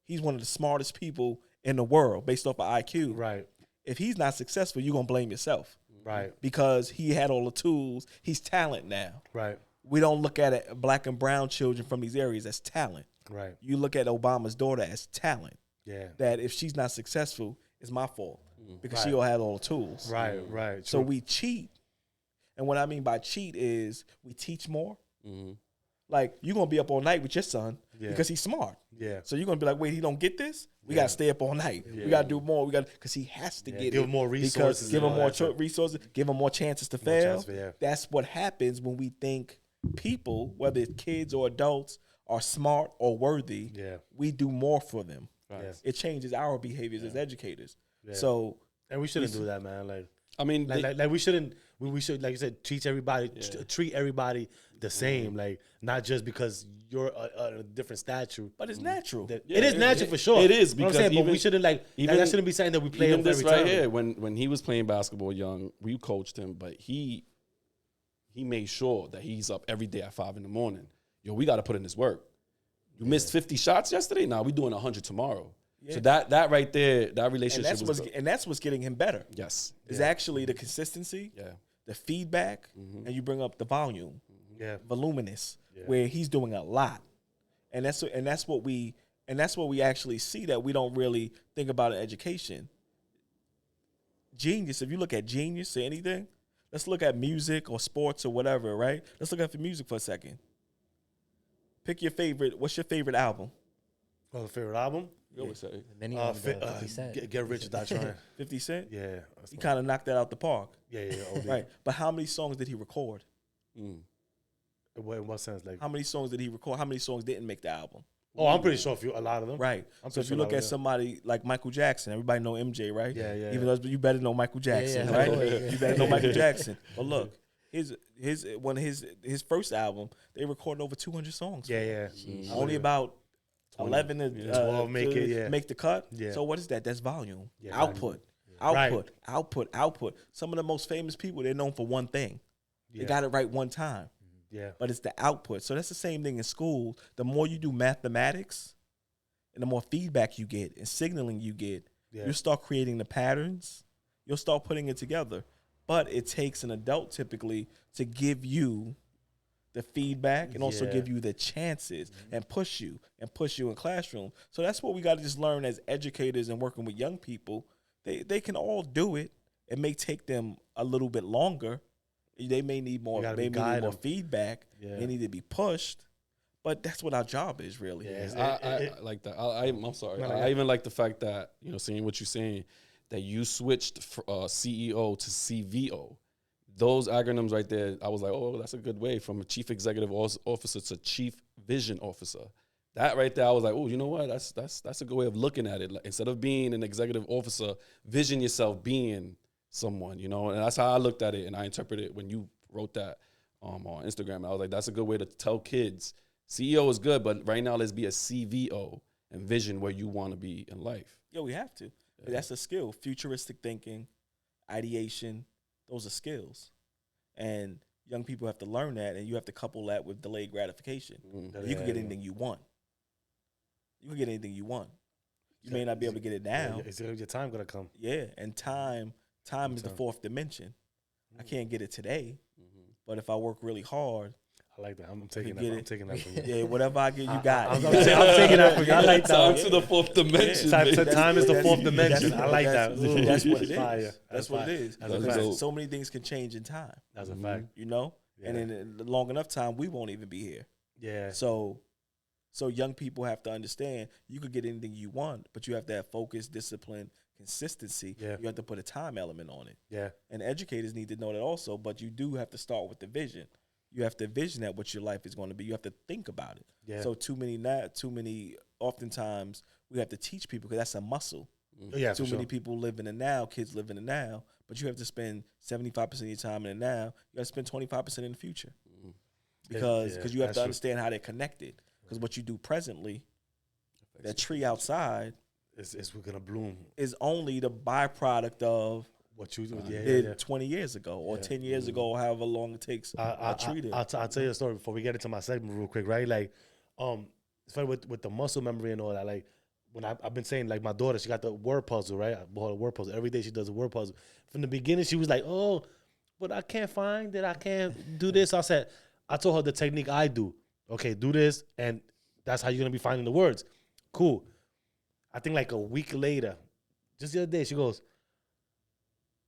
He's one of the smartest people in the world based off of IQ. Right. If he's not successful, you're going to blame yourself. Right. Because he had all the tools. He's talent now. Right. We don't look at it, black and brown children from these areas as talent. Right. You look at Obama's daughter as talent. Yeah. That if she's not successful, it's my fault because Right. she all had all the tools. Right. Right. So True. we cheat. And what I mean by cheat is we teach more. Mm-hmm. Like, you're going to be up all night with your son Yeah. because he's smart. Yeah. So you're going to be like, wait, he don't get this? We Yeah. got to stay up all night. Yeah. We got to do more. Because he has to Yeah, get give it. him more Because resources give and him all more that stuff. resources, give him more chances to More fail. chances, yeah. That's what happens when we think people, whether it's kids or adults, are smart or worthy. Yeah. We do more for them. Right. Yeah. It changes our behaviors as educators. Yeah. So And we shouldn't do that, man. Like, I mean, like we shouldn't. We should, like you said, treat everybody the same. Like, not just because you're a different stature. but it's natural. It Yeah, is natural for sure. it is, You know what because I'm saying? But we even- shouldn't even- that shouldn't be something that we play even up this every right time. here, when he was playing basketball young, we coached him, but he made sure that he's up every day at 5 a.m. Yo, we got to put in this work. You missed 50 shots yesterday. Now we doing 100 tomorrow. Yeah. So that right there, that and relationship that's was what's good. and that's what's getting him better. Yes. Is actually the consistency, Yeah. the feedback, and you bring up the volume, Yeah. voluminous, Yeah. where he's doing a lot, and that's what we actually see that we don't really think about in education. Genius. If you look at genius or anything, let's look at music or sports or whatever. Right? Let's look at the music for a second. Pick your favorite. What's your favorite album? Oh, the favorite album? You always say. Many of them, 50 Get, Cent. Get Rich or Die Trying. 50 Cent. Yeah. He kind of knocked that out the park. Yeah. OD. Right. But how many songs did he record? Mm. In what sense? Like, How many songs did he record? How many songs didn't make the album? oh, I'm pretty sure a lot of them. Right. I'm So pretty if you sure look a lot at of them. somebody like Michael Jackson, everybody know MJ, right? Yeah. Even though you better know Michael Jackson, yeah, right? of course. You better know Michael Jackson. But look, his first album, they recorded over 200 songs. Yeah. Only about 11 to 12 make it, yeah. make the cut. Yeah. So what is that? That's volume. Yeah, Output. Right. Output. Some of the most famous people, they're known for one thing. They Yeah. got it right one time. Yeah. But it's the output. So that's the same thing in school. The more you do mathematics and the more feedback you get and signaling you get, Yeah. you start creating the patterns. You'll start putting it together. But it takes an adult typically to give you the feedback and also Yeah. give you the chances and push you in classroom. So that's what we got to just learn as educators and working with young people. They can all do it. It may take them a little bit longer. They may need more. gotta They may guide need more them. feedback. Yeah. They need to be pushed. But that's what our job is, really. Yeah. I like that. I'm sorry. No, I even like the fact that, seeing what you're saying, that you switched CEO to CVO. Those acronyms right there, I was like, oh, that's a good way, from a chief executive officer to chief vision officer. That right there, I was like, oh, you know what? That's a good way of looking at it. Like, instead of being an executive officer, vision yourself being someone, and that's how I looked at it, and I interpreted it when you wrote that on Instagram. I was like, that's a good way to tell kids, CEO is good, but right now let's be a CVO and vision where you want to be in life. Yeah, we have to. That's a skill. Futuristic thinking, ideation, those are skills. And young people have to learn that, and you have to couple that with delayed gratification. You can get anything you want. You can get anything you want. You may not be able to get it now. Is your time gonna come? Yeah, and time is the fourth dimension. I can't get it today, but if I work really hard, I like that. I'm taking get that. I'm it. taking that from you. yeah, whatever I get, you got. I'm taking that from you. I like Time that. to the fourth dimension. Time is the That's- fourth dimension. that's- I like that. That's what it is. Fire. That's what it is. That's a That's fact. dope. So many things can change in time. That's a fact. You know, Yeah. and in long enough time, we won't even be here. Yeah. So young people have to understand you could get anything you want, but you have to have focus, discipline, consistency. Yeah. You have to put a time element on it. Yeah. And educators need to know that also, but you do have to start with the vision. You have to vision at what your life is going to be. You have to think about it. Yeah. So oftentimes we have to teach people, because that's a muscle. Yeah. Too for many sure. people live in the now, kids live in the now, but you have to spend 75% of your time in the now. You got to spend 25% in the future. Because Yeah, you have that's to true. understand how they're connected. Because what you do presently, that tree outside, It's gonna bloom. is only the byproduct of What you do? did 20 years ago or 10 years ago, or however long it takes I'll a tree to. I'll tell you a story before we get into my segment real quick, right? Like, it's funny with the muscle memory and all that. Like, when I've been saying, like, my daughter, she got the word puzzle, right? I bought her a word puzzle. Every day she does a word puzzle. From the beginning, she was like, oh, but I can't find it. I can't do this. I told her the technique I do. Okay, do this, and that's how you're going to be finding the words. Cool. I think like a week later, just the other day, she goes,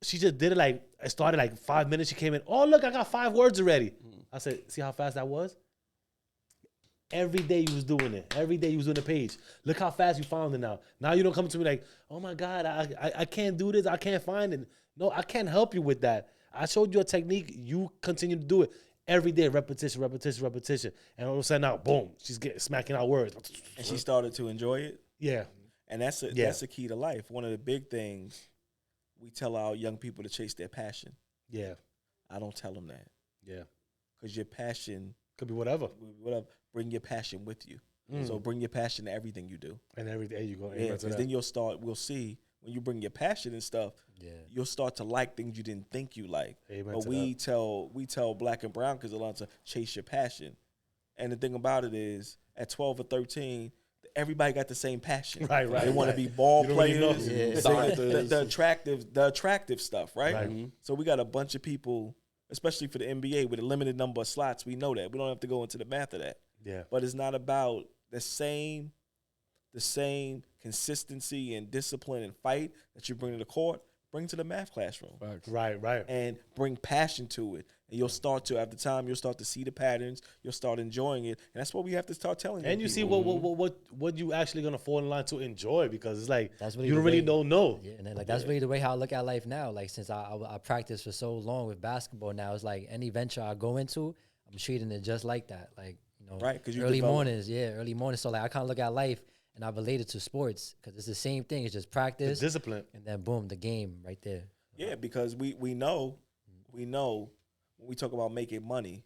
she just did it like, it started like 5 minutes. She came in, oh, look, I got 5 words already. I said, see how fast that was? Every day you was doing it. Every day you was doing the page. Look how fast you found it now. Now you don't come to me like, oh my God, I can't do this. I can't find it. No, I can't help you with that. I showed you a technique. You continue to do it. Every day, repetition. And all of a sudden now, boom, she's smacking out words. And she started to enjoy it. Yeah. And that's the key to life. One of the big things we tell our young people to chase their passion. Yeah. I don't tell them that. Yeah. Because your passion could be whatever. Bring your passion with you. So bring your passion to everything you do. And every day you go. Yeah, because then we'll see when you bring your passion and stuff, you'll start to like things you didn't think you like. But we tell black and brown kids a lot to chase your passion. And the thing about it is, at 12 or 13, everybody got the same passion. Right. They want to be ball players, Really the attractive stuff, right? So we got a bunch of people, especially for the NBA, with a limited number of slots. We know that. We don't have to go into the math of that. Yeah. But it's not about the same consistency and discipline and fight that you bring to the court, bring to the math classroom. Right. And bring passion to it. And you'll start to, after time, you'll start to see the patterns. You'll start enjoying it. And that's what we have to start telling you. And you see what you actually going to fall in line to enjoy, because it's like, that's really you really don't know. Yeah, and then, like, that's really the way how I look at life now. Like, since I practiced for so long with basketball now, it's like any venture I go into, I'm treating it just like that. Like, you know, right, because early mornings. So like I kind of look at life and I relate it to sports because it's the same thing. It's just practice, the discipline, and then boom, the game right there. Yeah, because we know when we talk about making money,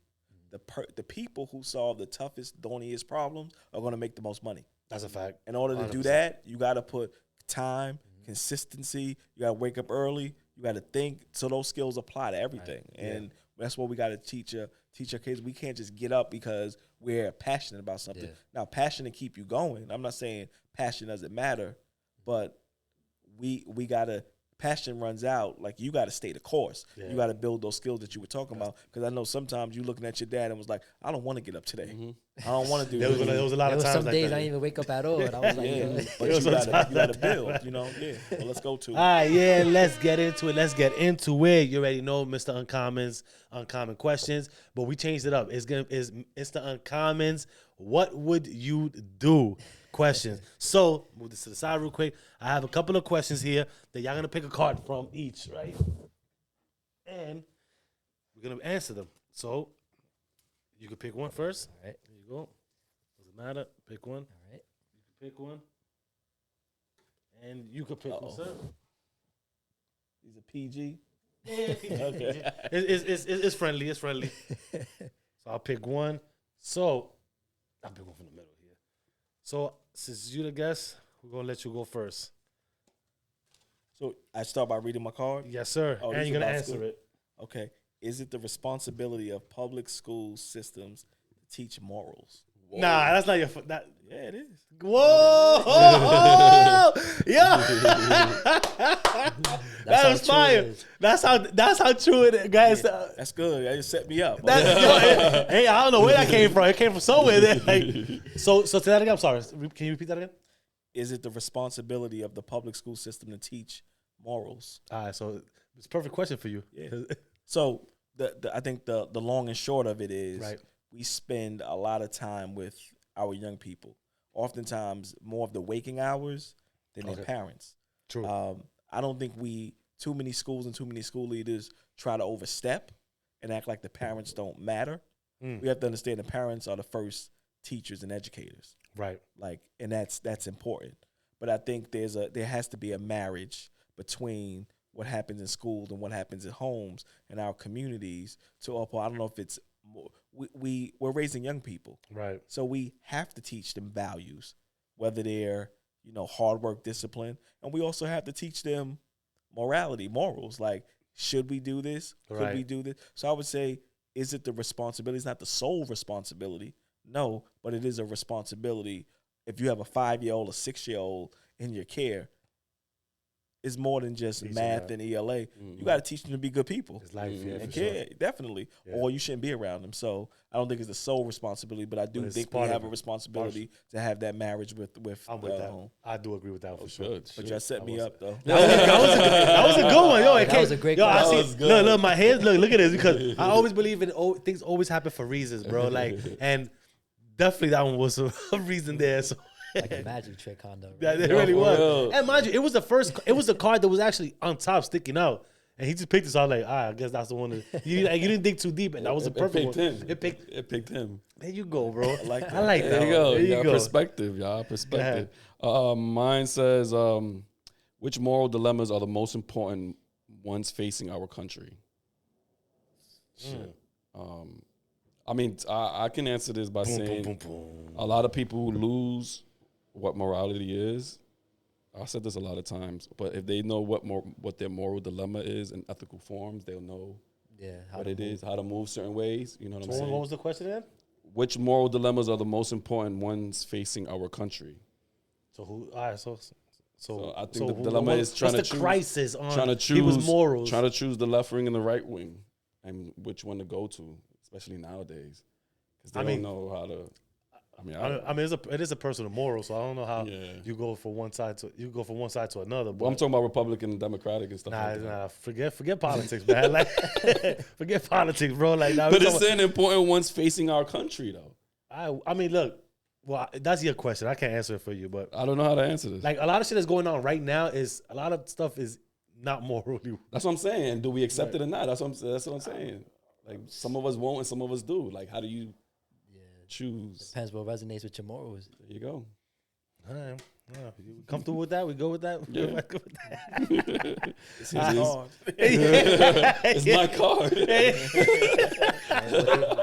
the people who solve the toughest, thorniest problems are going to make the most money. That's a fact. In order to 100%. Do that, you got to put time, consistency. You got to wake up early. You got to think. So those skills apply to everything, and that's what we got to teach our kids. We can't just get up because we're passionate about something. Yeah. Now, passion to keep you going. I'm not saying passion doesn't matter, but we got to. Passion runs out, like you got to stay the course. Yeah. You got to build those skills that you were talking about. Because I know sometimes you looking at your dad and was like, I don't want to get up today. I don't want to do this. There was a lot of times some like days that. I didn't even wake up at all. And I was like, but you got to build, you know. Yeah. Well, let's go to it. All right, yeah, let's get into it. You already know Mr. Uncommon's uncommon questions, but we changed it up. It's the Uncommon's what would you do questions. So move this to the side real quick. I have a couple of questions here that y'all gonna pick a card from each, right? And we're gonna answer them. So you can pick one first. All right. There you go. Doesn't matter. Pick one. All right. You can pick one. And you can pick one, sir. He's a PG. Okay. It's friendly. It's friendly. So I'll pick one. So I'll pick one from the middle here. So since you the guest, we're gonna let you go first. So I start by reading my card? Yes, sir. Oh, and you're gonna answer it. Okay. Is it the responsibility of public school systems to teach morals? Whoa. Nah, that's not your. Yeah, it is. Whoa! Yeah. That was fire. That's how true it is, guys. Yeah, that's good. That just set me up. Hey, I don't know where that came from. It came from somewhere. There. Like, so to that again. I'm sorry. Can you repeat that again? Is it the responsibility of the public school system to teach morals? All right. So it's a perfect question for you. Yeah. So I think the long and short of it is, right, we spend a lot of time with our young people. Oftentimes more of the waking hours than their parents. True. I don't think too many schools and too many school leaders try to overstep and act like the parents don't matter. We have to understand the parents are the first teachers and educators. Right. Like, and that's important. But I think there has to be a marriage between what happens in schools and what happens at homes and our communities. I don't know if it's we're raising young people. Right. So we have to teach them values, whether they're, hard work, discipline. And we also have to teach them morality, morals. Like, should we do this? Could we do this? So I would say, is it the responsibility? It's not the sole responsibility. No, but it is a responsibility if you have a 5-year-old or 6-year-old in your care, it's more than just math and ELA. You got to teach them to be good people. It's life, yeah, And for care, sure. definitely. Yeah. Or you shouldn't be around them. So I don't think it's the sole responsibility, but I do it's think we part of have a it. responsibility to have that marriage with I'm with that. home. I do agree with that for sure. Good. But y'all set me up though. That was a good one, yo. That was a great Yo, I question. see. That was good. Look, my hands. Look at this because I always believe in things always happen for reasons, bro. Like, and definitely that one was a reason there. So Like a magic trick, kinda. Right? that it really for was. real. And mind you, it was the first. It was the card that was actually on top, sticking out. And he just picked it. So I was like, I guess that's the one. You didn't dig too deep, and that was the perfect one. It picked him. There you go, bro. I like that. that. There you go. There You you got go. perspective, y'all. Perspective. Mine says, which moral dilemmas are the most important ones facing our country? Shit. I mean, I can answer this by saying a lot of people lose what morality is. I said this a lot of times, but if they know what their moral dilemma is in ethical forms, they'll know what it is, how to move certain ways. You know what I'm So saying? what was the question then? Which moral dilemmas are the most important ones facing our country? So who? All right. So I think the dilemma is trying to what's the choose, crisis on trying to choose people's morals? trying to choose the left wing and the right wing, and which one to go to, especially nowadays, because they don't know how to. I mean, it is a personal moral, so I don't know how Yeah. you go from one side to another. But well, I'm talking about Republican and Democratic and stuff. nah, like that. nah, forget politics, man. Like, forget politics, bro. Like, nah, But it's an important ones facing our country, though. I mean, look, well, that's your question. I can't answer it for you, but I don't know how to answer this. like a lot of shit that's going on right now is a lot of stuff is not morally. That's what I'm saying. Do we accept it or not? That's what I'm saying. Like some of us won't and some of us do. Like how do you choose? Depends what resonates with your morals. There you go. All right. Yeah, you comfortable with that? We go with that. Yeah. Good with that? It's It's my card.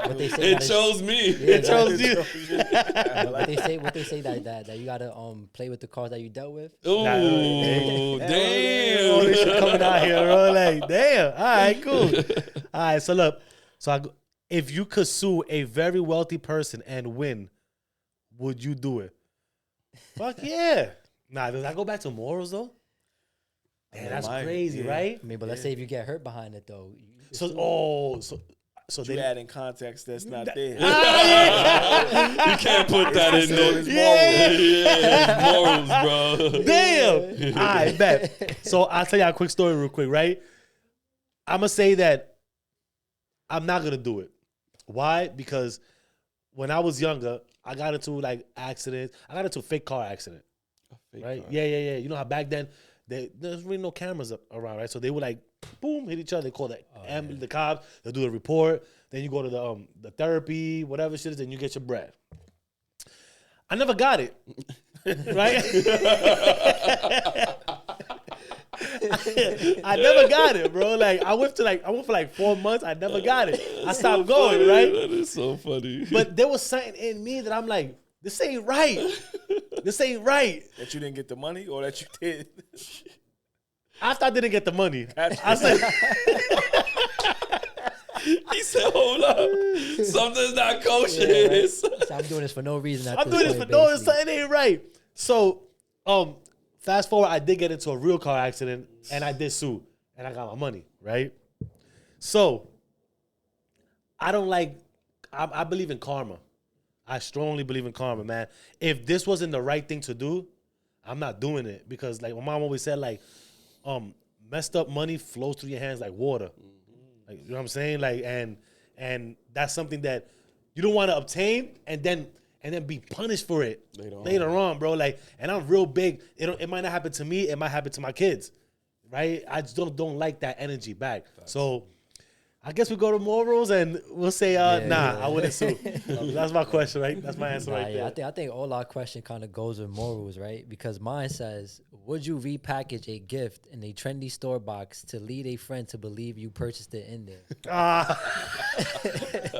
What they say It gotta- chose me. It chose you. what they say that you gotta play with the cards that you dealt with. Ooh, Nah, damn. All this shit coming out here, bro. Like, damn. All right, cool. All right, so look. If you could sue a very wealthy person and win, would you do it? Fuck yeah. Nah, does that go back to morals though? Damn, that's crazy, right? I mean, but let's say if you get hurt behind it though. So You they add in context that's not there. You can't put that in there. Yeah. Morals, bro. Damn. All right, bet. So I'll tell you a quick story real quick, right? I'm going to say that I'm not going to do it. Why? Because when I was younger, I got into like accidents. I got into a fake car accident, right? car. Yeah. You know how back then, there's really no cameras around, right? So they would like, boom, hit each other. They call the cops. They'll do the report. Then you go to the therapy, whatever shit is, then you get your bread. I never got it, right? I never got it, bro. Like I went for like 4 months. I never got it. I stopped going, Funny. right? That is so funny. But there was something in me that I'm like, this ain't right. This ain't right. That you didn't get the money or that you did. After I didn't get the money, I said, He said, hold up. Something's not kosher. Yeah, right? So I'm doing this for no reason. I'm doing this for no, something ain't right. So, fast forward, I did get into a real car accident and I did sue and I got my money, right? So, I believe in karma. I strongly believe in karma, man. If this wasn't the right thing to do, I'm not doing it because like my mom always said, like, messed up money flows through your hands like water. Like, you know what I'm saying? Like, and that's something that you don't want to obtain and then be punished for it later on, bro. Like, and I'm real big. It might not happen to me. It might happen to my kids, right? I just don't like that energy back. So I guess we go to morals and we'll say, I wouldn't sue. That's my question, right? That's my answer right there. I think all our question kind of goes with morals, right? Because mine says, would you repackage a gift in a trendy store box to lead a friend to believe you purchased it in there?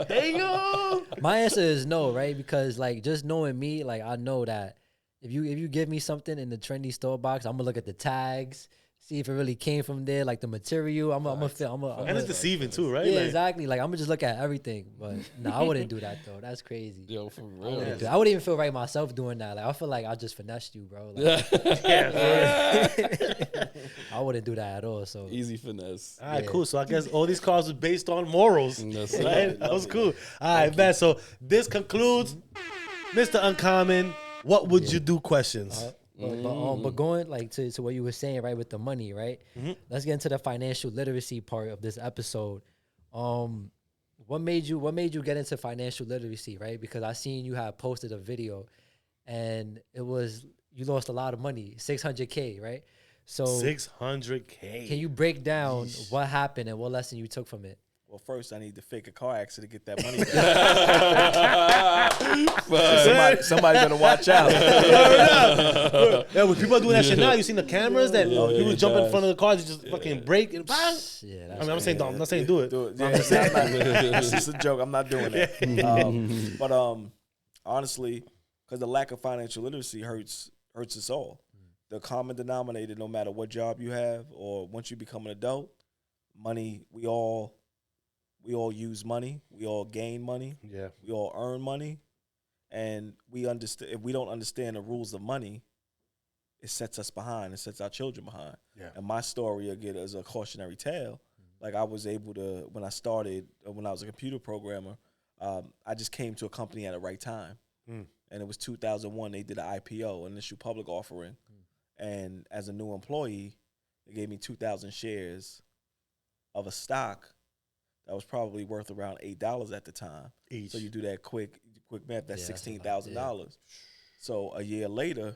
There you go. My answer is no, right? Because like just knowing me, like I know that if you give me something in the trendy store box, I'm gonna look at the tags, see if it really came from there, like the material. I'm gonna feel. And it's deceiving too, right? Yeah, Like, exactly. Like I'm gonna just look at everything, but no, I wouldn't do that though. That's crazy. Yo, for I real. wouldn't do- I wouldn't even feel right myself doing that. Like I feel like I just finessed you, bro. Like, I wouldn't do that at all. So Easy finesse. all right, Yeah. cool. So I guess all these cards was based on morals. That's Right? it. That was cool. All right, man. So this concludes Mr. Uncommon. What would you do questions? But going like to what you were saying, right, with the money, right? Let's get into the financial literacy part of this episode. What made you get into financial literacy, right? Because I seen you had posted a video, and it was you lost a lot of money, $600K, right? So $600K. can you break down what happened and what lesson you took from it? Well, first I need to fake a car accident to get that money back. somebody better watch out. Yeah, when people are doing that shit now, you seen the cameras that people jump in front of the cars, you just fucking break and bang. Yeah, I mean, I'm saying don't. I'm not saying do it. Yeah, it's just a joke. I'm not doing that. But honestly, because the lack of financial literacy hurts us all. The common denominator, no matter what job you have or once you become an adult, money. We all use money. We all gain money. Yeah. We all earn money, and we understand. If we don't understand the rules of money, it sets us behind. It sets our children behind. Yeah. And my story again is a cautionary tale. Like I was able to when I started when I was a computer programmer, I just came to a company at the right time, and it was 2001. They did an IPO, initial public offering, and as a new employee, they gave me 2,000 shares of a stock that was probably worth around $8 at the time. Each. So you do that quick math, that's Yeah, $16,000. So a year later,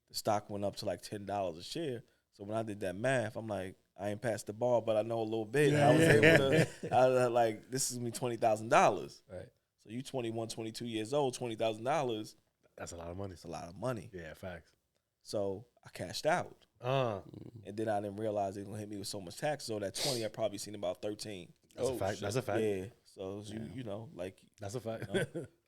the stock went up to like $10 a share. So when I did that math, I'm like, I ain't passed the bar, but I know a little bit. I was able to, I was like, this is me $20,000. Right. So you 21, 22 years old, $20,000, That's a lot of money. it's a lot of money. Yeah, facts. So I cashed out. Mm-hmm. And then I didn't realize they were going to hit me with so much tax. So that 20, I probably seen about 13. That's a fact. shit. That's a fact. Yeah. So you know, like, That's a fact.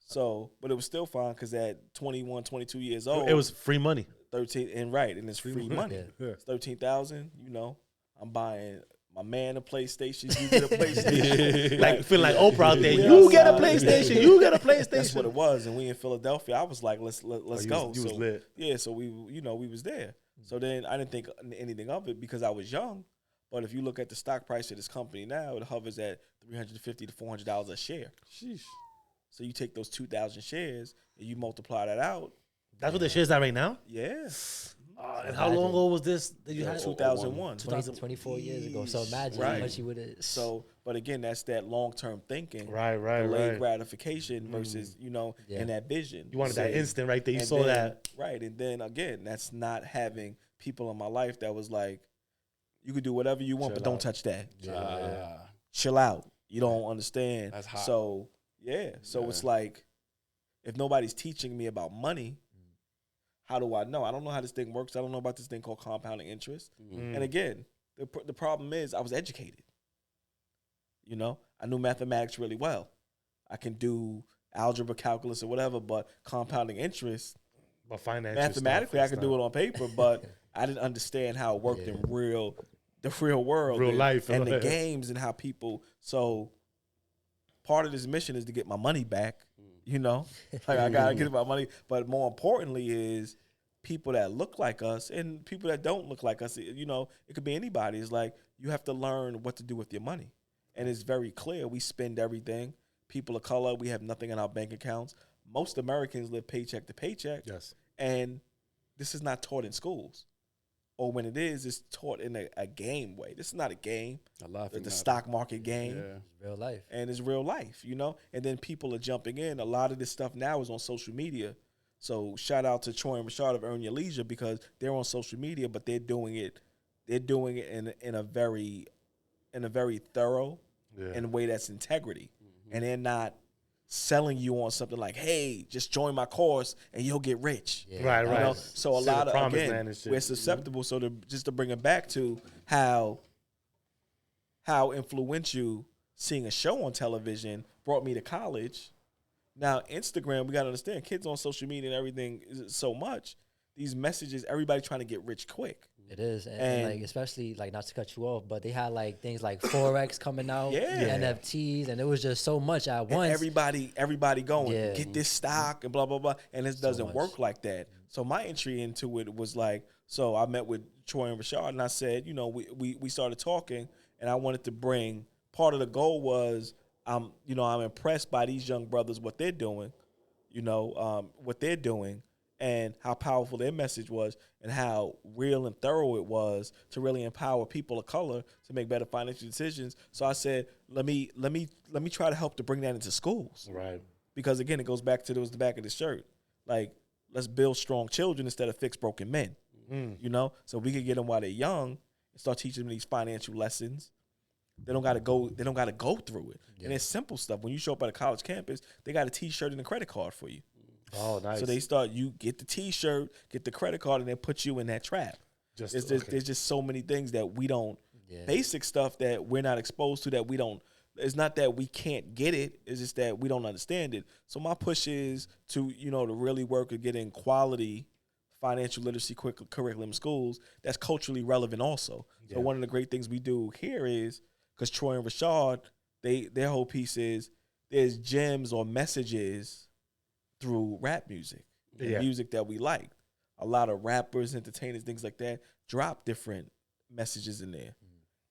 so, but it was still fine because at 21, 22 years old, It was free money. 13, and it's free money. Yeah. It's 13,000. You know, I'm buying my man a PlayStation. You get a PlayStation. Like feeling like Oprah out there. Yeah, You get a outside. PlayStation. You get a PlayStation. That's what it was. And we in Philadelphia. I was like, let's go. You was So, lit. yeah. So we was there. So then I didn't think anything of it because I was young. But if you look at the stock price of this company now, it hovers at $350 to $400 a share. Sheesh. So you take those 2,000 shares and you multiply that out. That's what the shit's at right now. Yeah. And how long ago was this that you had? 2001. 24 years ago. So imagine Right. how much you would have. So, but again, that's that long-term thinking. Right. Delayed gratification versus, Yeah. and that vision. You wanted that So- instant right there. You and saw then- that. Right. And then again, that's not having people in my life that was like, you could do whatever you want, but don't touch that. Chill out. You don't understand. That's hot. So, yeah. So it's like, if nobody's teaching me about money, how do I know? I don't know how this thing works. I don't know about this thing called compounding interest. And again, the problem is I was educated. You know, I knew mathematics really well. I can do algebra, calculus, or whatever, but compounding interest, But financial mathematically, stuff, I could do it on paper, but I didn't understand how it worked in the real world, Real life. and the games and how people. So part of this mission is to get my money back. You know, like I gotta get my money, but more importantly is people that look like us and people that don't look like us. You know, it could be anybody. It's like you have to learn what to do with your money, and it's very clear. We spend everything. People of color, we have nothing in our bank accounts. Most Americans live paycheck to paycheck. Yes. And this is not taught in schools. Or when it is, it's taught in a game way. This is not a game. The stock market game. Yeah. Real life. And it's real life, you know? And then people are jumping in. A lot of this stuff now is on social media. So shout out to Troy and Rashad of Earn Your Leisure because they're on social media, but they're doing it in a very thorough in a way that's integrity. And they're not selling you on something like, hey, just join my course and you'll get rich. Yeah. Right. You know? So a Say the lot of, promised again, land and shit. we're susceptible. So just to bring it back to how influential seeing a show on television brought me to college. Now, Instagram, we got to understand, kids on social media and everything is so much. These messages, everybody trying to get rich quick. It is, and And- like especially like not to cut you off, but they had like things like Forex coming out, Yeah. NFTs, and it was just so much at once. And everybody going, Yeah. get this stock and blah, blah, blah. And it doesn't much. work like that. So my entry into it was like, so I met with Troy and Rashad, and I said, you know, we started talking, and I wanted to bring, part of the goal was, I'm impressed by these young brothers, what they're doing, and how powerful their message was, and how real and thorough it was to really empower people of color to make better financial decisions. So I said, let me try to help to bring that into schools. Right. Because again, it goes back to the back of the shirt. Like, let's build strong children instead of fix broken men. You know, so we can get them while they're young and start teaching them these financial lessons. They don't got to go through it. Yeah. And it's simple stuff. When you show up at a college campus, they got a T-shirt and a credit card for you. Oh, nice. So you get the T-shirt, get the credit card, and they put you in that trap. There's just so many things that we don't, basic stuff that we're not exposed to, that we don't. It's not that we can't get it. It's just that we don't understand it. So my push is to really work at getting quality financial literacy curriculum in schools that's culturally relevant also. So one of the great things we do here is, because Troy and Rashad, their whole piece is there's gems or messages through rap music, and music that we like. A lot of rappers, entertainers, things like that drop different messages in there.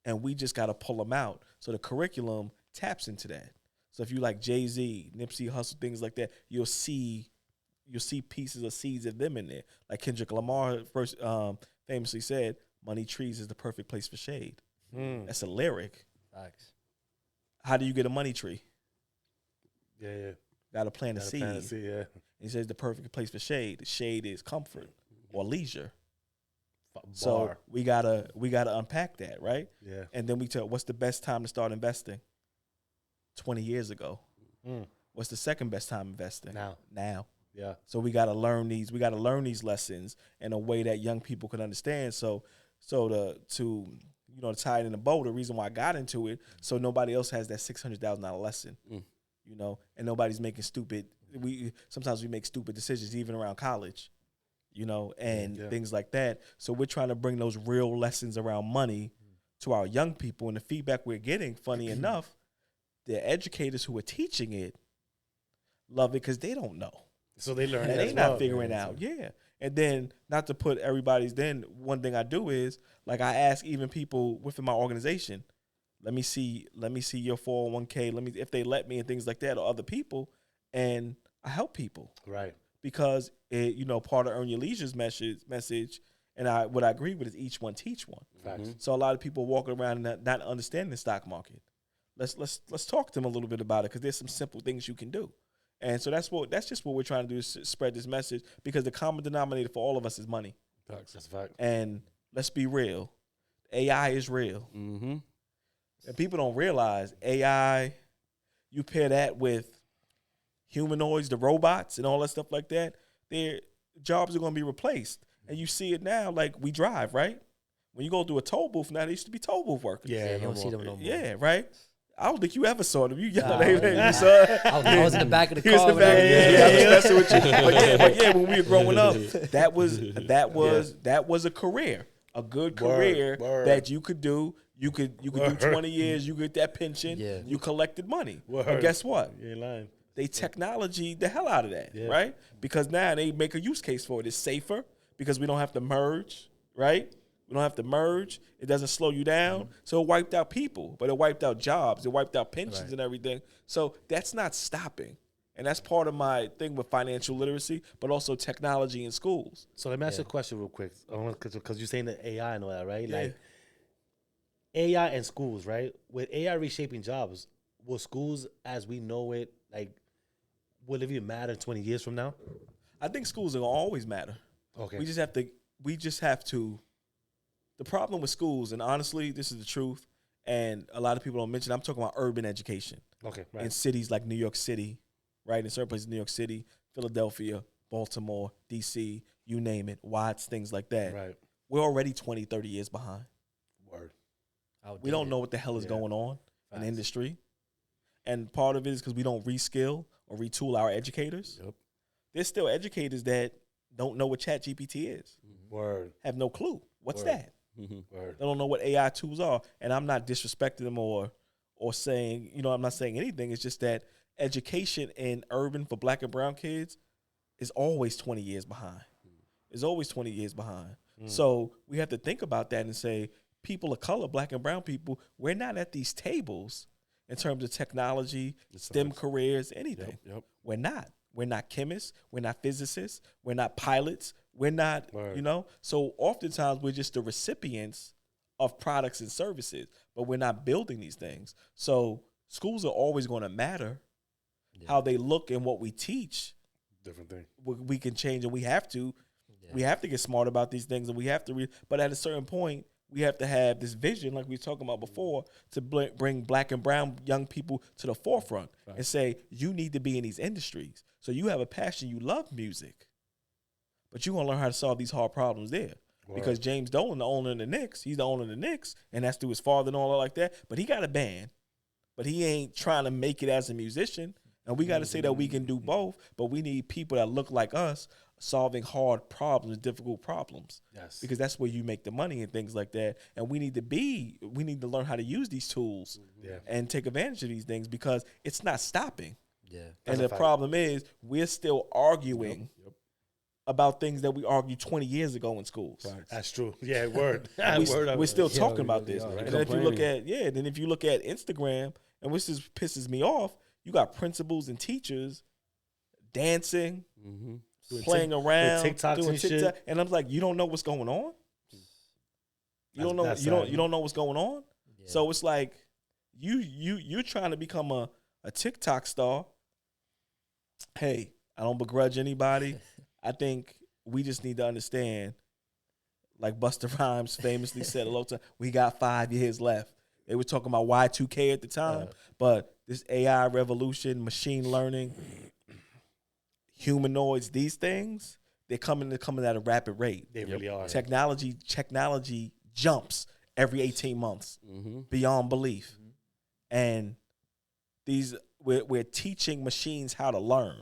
And we just got to pull them out. So the curriculum taps into that. So if you like Jay-Z, Nipsey Hussle, things like that, you'll see pieces or seeds of them in there. Like Kendrick Lamar first famously said, "Money trees is the perfect place for shade." That's a lyric. Facts. How do you get a money tree? Yeah. Got to plant a seed. Yeah. He says the perfect place for shade. The shade is comfort or leisure. Bar. So we gotta unpack that, right? Yeah. And then we tell, what's the best time to start investing? 20 years ago. What's the second best time investing? Now. Yeah. So we gotta learn these. We gotta learn these lessons in a way that young people can understand. So to tie it in a bow, the reason why I got into it, so nobody else has that $600,000 lesson. And nobody's making stupid. Sometimes we make stupid decisions even around college. And things like that. So we're trying to bring those real lessons around money to our young people. And the feedback we're getting, funny enough, the educators who are teaching it love it because they don't know. So they learn. And they not figuring out. Yeah. And then, not to put everybody's, then one thing I do is, like, I ask even people within my organization, let me see your 401k, if they let me, and things like that, or other people, and I help people. Right. Because part of Earn Your Leisure's message, and what I agree with is each one teach one. Facts. So a lot of people walking around and not understanding the stock market. Let's talk to them a little bit about it, because there's some simple things you can do. And so that's just what we're trying to do, is spread this message, because the common denominator for all of us is money. Facts. That's a fact. And let's be real, AI is real. And people don't realize AI, you pair that with humanoids, the robots, and all that stuff like that, their jobs are going to be replaced. And you see it now, like we drive, right? When you go through a toll booth now, they used to be toll booth workers. Yeah, you don't see them no more. Yeah, right? I don't think you ever saw them. You saw I was in the back of the car. I was messing with you. But when we were growing up, that was a career, a good career that you could do. You could do 20 years. You get that pension. Yeah. You collected money. But guess what? You ain't lying. They technology the hell out of that, right? Because now they make a use case for it. It's safer because we don't have to merge, right? We don't have to merge. It doesn't slow you down. So it wiped out people, but it wiped out jobs. It wiped out pensions and everything. So that's not stopping. And that's part of my thing with financial literacy, but also technology in schools. So let me ask you a question real quick. Because you're saying the AI and all that, right? Yeah. Like AI and schools, right? With AI reshaping jobs, will schools as we know it, like, will it even matter 20 years from now? I think schools are going to always matter. Okay. We just have to. The problem with schools, and honestly, this is the truth, and a lot of people don't mention, I'm talking about urban education. Okay, right. In cities like New York City, right? In certain places, New York City, Philadelphia, Baltimore, D.C., you name it, Watts, things like that. Right. We're already 20, 30 years behind. Word. We don't know what the hell is going on in the industry. And part of it is because we don't reskill or retool our educators. Yep. There's still educators that don't know what Chat GPT is. Word. Have no clue. What's Word. that? Word. They don't know what AI tools are. And I'm not disrespecting them or saying, I'm not saying anything. It's just that education in urban for black and brown kids is always 20 years behind. It's always 20 years behind. So we have to think about that and say, people of color, black and brown people, we're not at these tables in terms of technology, STEM careers, anything. Yep. We're not. We're not chemists. We're not physicists. We're not pilots. We're not, So oftentimes we're just the recipients of products and services, but we're not building these things. So schools are always going to matter. How they look and what we teach. Different thing. We can change, and we have to. Yeah. We have to get smart about these things, and we have to but at a certain point, we have to have this vision, like we were talking about before, to bring black and brown young people to the forefront and say, you need to be in these industries. So you have a passion, you love music, but you're going to learn how to solve these hard problems there. Wow. Because James Dolan, the owner of the Knicks, he's the owner of the Knicks, and that's through his father and all that like that, but he got a band, but he ain't trying to make it as a musician. And we got to say that we can do both, but we need people that look like us solving hard problems, difficult problems. Yes. Because that's where you make the money and things like that. And we need to learn how to use these tools and take advantage of these things because it's not stopping. Yeah. And the problem is we're still arguing about things that we argued 20 years ago in schools. That's true. Yeah, word. We're still talking about this. Right. And then if you look at Instagram, and which just pisses me off, you got principals and teachers dancing, playing around, doing TikTok, and I'm like, you don't know what's going on. You don't know what's going on. Yeah. So it's like you're trying to become a TikTok star. Hey, I don't begrudge anybody. I think we just need to understand, like Busta Rhymes famously said a long time, we got 5 years left. They were talking about Y2K at the time, but this AI revolution, machine learning, humanoids, these things, they're coming at a rapid rate. They really are. Technology jumps every 18 months beyond belief. And we're teaching machines how to learn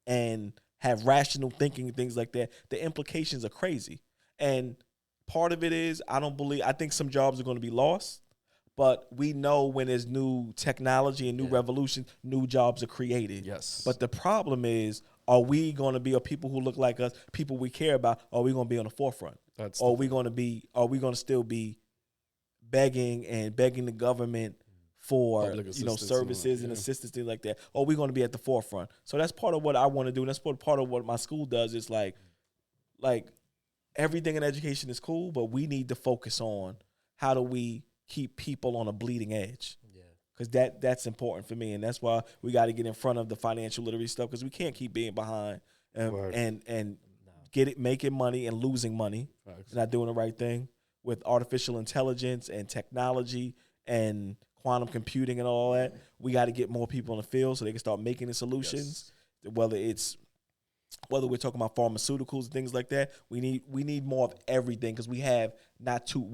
and have rational thinking and things like that. The implications are crazy. And part of it is I think some jobs are going to be lost, but we know when there's new technology and new revolution, new jobs are created. Yes. But the problem is, are we going to be people who look like us, people we care about, are we going to be on the forefront? Are we going to still be begging the government for services and assistance, things like that? Or are we going to be at the forefront? So that's part of what I want to do. And that's part of what my school does is like everything in education is cool, but we need to focus on how do we keep people on a bleeding edge. Yeah. Because that's important for me. And that's why we got to get in front of the financial literacy stuff because we can't keep being behind and making money and losing money, not doing the right thing with artificial intelligence and technology and quantum computing and all that. We got to get more people in the field so they can start making the solutions, whether we're talking about pharmaceuticals and things like that. We need more of everything because we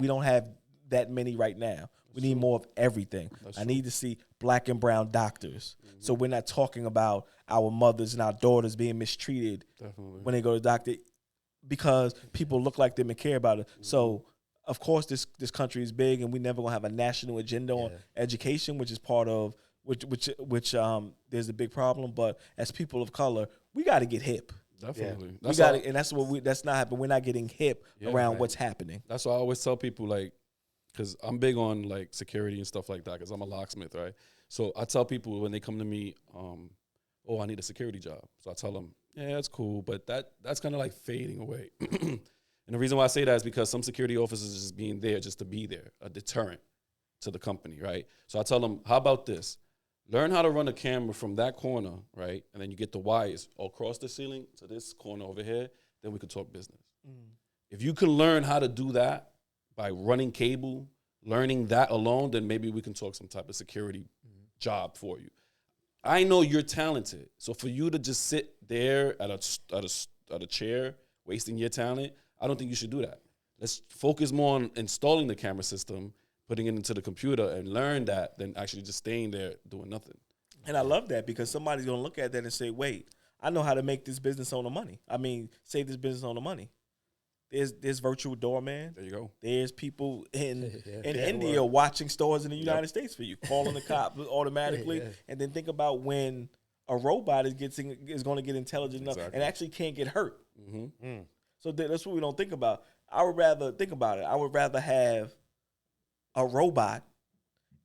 don't have that many right now. We need more of everything. I need to see black and brown doctors. So we're not talking about our mothers and our daughters being mistreated when they go to the doctor because people look like them and care about it. So of course this country is big and we never gonna have a national agenda on education, which is part of which there's a big problem. But as people of color, we got to get hip. Definitely. Yeah. And that's not happening. We're not getting hip around what's happening. That's why I always tell people, like, because I'm big on like security and stuff like that because I'm a locksmith, right? So I tell people when they come to me, I need a security job. So I tell them, yeah, that's cool, but that's kind of like fading away. And the reason why I say that is because some security officers are just being there just to be there, a deterrent to the company, right? So I tell them, how about this? Learn how to run a camera from that corner, right? And then you get the wires all across the ceiling to this corner over here, then we could talk business. If you can learn how to do that by running cable, learning that alone, then maybe we can talk some type of security job for you. I know you're talented. So for you to just sit there at a chair wasting your talent, I don't think you should do that. Let's focus more on installing the camera system, putting it into the computer and learn that than actually just staying there doing nothing. And I love that because somebody's going to look at that and say, wait, I know how to make this business owner money. I mean, save this business owner money. There's virtual doorman. There you go. There's people in Yeah. India watching stores in the United States for you, calling the cop automatically, Yeah. and then think about when a robot is going to get intelligent enough Exactly. and actually can't get hurt. Mm-hmm. So that's what we don't think about. I would rather think about it. I would rather have a robot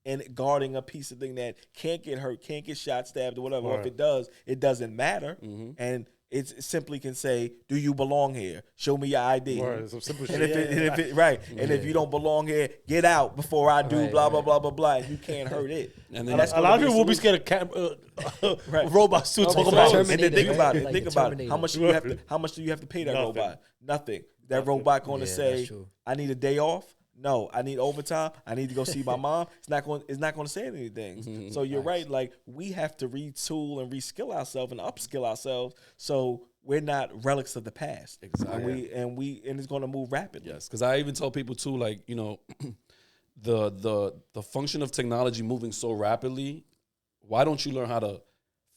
and guarding a piece of thing that can't get hurt, can't get shot, stabbed, or whatever. Or if Right. it does, it doesn't matter, and it simply can say, "Do you belong here? Show me your ID." Word, some simple And shit. if it right, and if you don't belong here, get out before I do. Right, blah blah right. blah blah blah. And you can't hurt it. And then That's A lot of gonna people will be solution. scared of Right. robots too. Oh, Talk like about Terminator, And then think right? about it. Like Think the about it. Terminator. How much do you have to pay that Nothing. robot? Nothing. That robot going to Yeah, say, that's true. "I need a day off." No, I need overtime. I need to go see my mom. It's not going to say anything. So you're right. Like, we have to retool and reskill ourselves and upskill ourselves so we're not relics of the past. Exactly. And it's going to move rapidly. Yes, because I even tell people too, like, you know, the function of technology moving so rapidly. Why don't you learn how to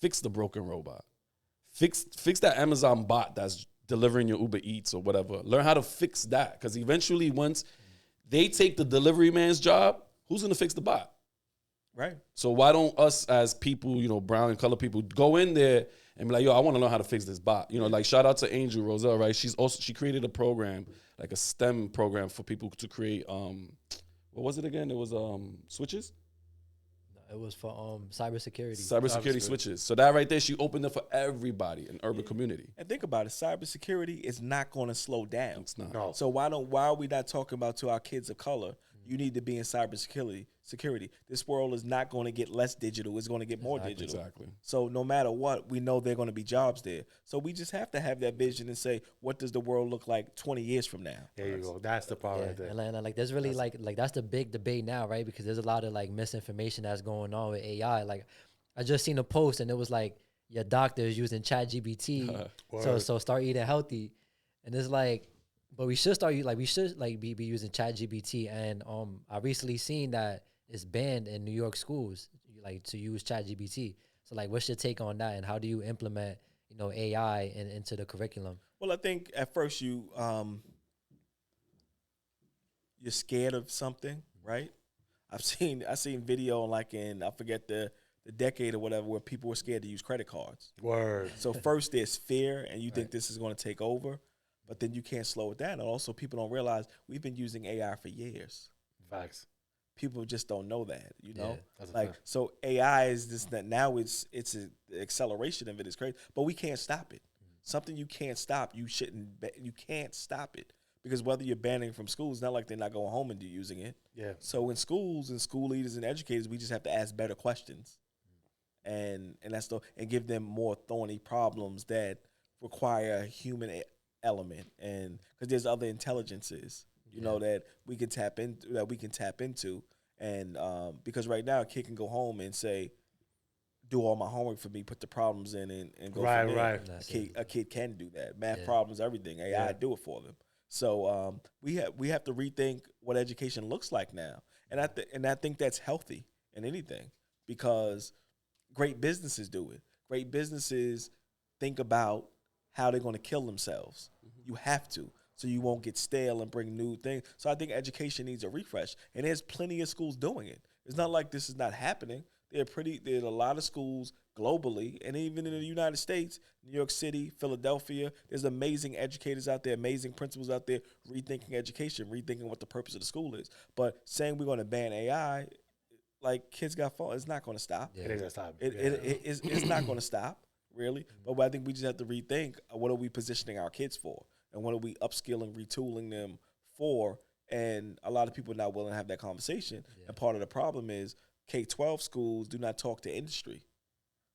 fix the broken robot? Fix that Amazon bot that's delivering your Uber Eats or whatever. Learn how to fix that, because eventually, once they take the delivery man's job, who's gonna fix the bot? Right. So why don't us as people, you know, brown and color people, go in there and be like, yo, I want to learn how to fix this bot. You know, like, shout out to Angel Roselle, right? She created a program, like a STEM program for people to create what was it again? It was switches? It was for cybersecurity. Cybersecurity switches. So that right there, she opened it for everybody in urban community. And think about it. Cybersecurity is not going to slow down. It's not. No. So why are we not talking about to our kids of color? You need to be in cybersecurity. This world is not going to get less digital. It's going to get more digital. Exactly. So no matter what, we know there are going to be jobs there. So we just have to have that vision and say, what does the world look like 20 years from now? There you go. That's the part right there. And like there's really like that's the big debate now, right? Because there's a lot of like misinformation that's going on with AI. Like, I just seen a post and it was like, your doctor is using ChatGPT, so start eating healthy. And it's like, but we should be using ChatGPT. And I recently seen that it's banned in New York schools, like, to use ChatGPT. So like, what's your take on that, and how do you implement, you know, AI into the curriculum? Well, I think at first you're scared of something, right? I've seen video like in, I forget the decade or whatever, where people were scared to use credit cards. Word. So first there's fear, and you think this is going to take over, but then you can't slow it down. And also, people don't realize we've been using AI for years. Facts. People just don't know that, you know. that's a Like, fact. so AI is this that now it's the acceleration of it is crazy, but we can't stop it. Something you can't stop, you can't stop it, because whether you're banning from schools, it's not like they're not going home and using it. Yeah. So in schools and school leaders and educators, we just have to ask better questions, and give them more thorny problems that require a human element, and because there's other intelligences, you know, that we can tap into, and because right now a kid can go home and say, do all my homework for me, put the problems in, and go from there. Right. A kid can do that. Math problems, everything. AI do it for them. So we have to rethink what education looks like now, and I think that's healthy in anything, because great businesses do it. Great businesses think about how they're going to kill themselves. You have to, so you won't get stale and bring new things. So I think education needs a refresh, and there's plenty of schools doing it. It's not like this is not happening. There's a lot of schools globally, and even in the United States, New York City, Philadelphia, there's amazing educators out there, amazing principals out there rethinking education, rethinking what the purpose of the school is. But saying we're going to ban AI, like, kids got phones, it's not going to stop. It ain't gonna stop. It's not going to stop, really. But I think we just have to rethink, what are we positioning our kids for? And what are we upskilling, retooling them for? And a lot of people are not willing to have that conversation. And part of the problem is K-12 schools do not talk to industry.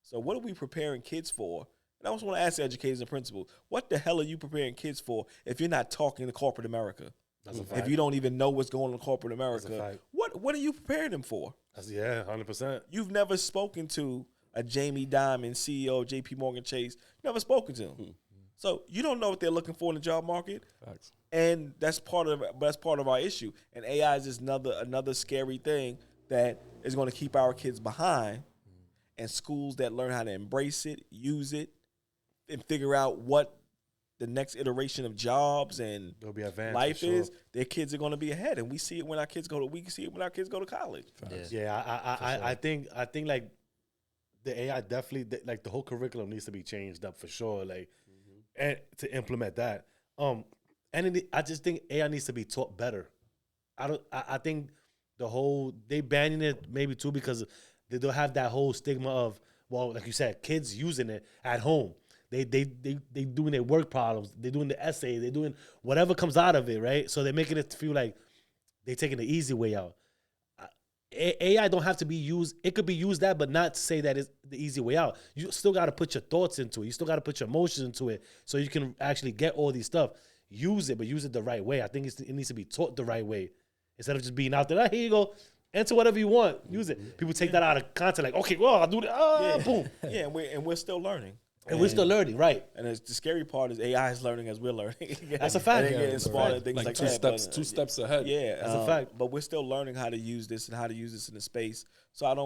So what are we preparing kids for? And I also want to ask educators and principals, what the hell are you preparing kids for if you're not talking to corporate America? That's a fact. If you don't even know what's going on in corporate America, fact. what are you preparing them for? 100%. You've never spoken to a Jamie Dimon, CEO of JP Morgan Chase. You've never spoken to him. So you don't know what they're looking for in the job market. Facts. And that's part of our issue. And AI is just another scary thing that is going to keep our kids behind. And schools that learn how to embrace it, use it, and figure out what the next iteration of jobs and There'll be advanced, life for sure. is, their kids are going to be ahead, and we see it when our kids go to college. Yeah, I think like the AI definitely like the whole curriculum needs to be changed up for sure. Like, and to implement that. I just think AI needs to be taught better. I think they banning it maybe too because they'll have that whole stigma of, well, like you said, kids using it at home. They doing their work problems. They're doing the essay. They're doing whatever comes out of it, right? So they're making it feel like they're taking the easy way out. AI don't have to be used. It could be used that, but not to say that it's the easy way out. You still got to put your thoughts into it. You still got to put your emotions into it so you can actually get all these stuff. Use it, but use it the right way. I think it needs to be taught the right way instead of just being out there. Here you go. Enter whatever you want. Use it. People take that out of context. Like, okay, well, I'll do that. Boom. Yeah, and we're still learning. And we're still learning, right? And the scary part is AI is learning as we're learning. That's a fact. And they're getting smarter and things Like like two that. two steps ahead. Yeah, That's a fact. But we're still learning how to use this and how to use this in the space. So I'm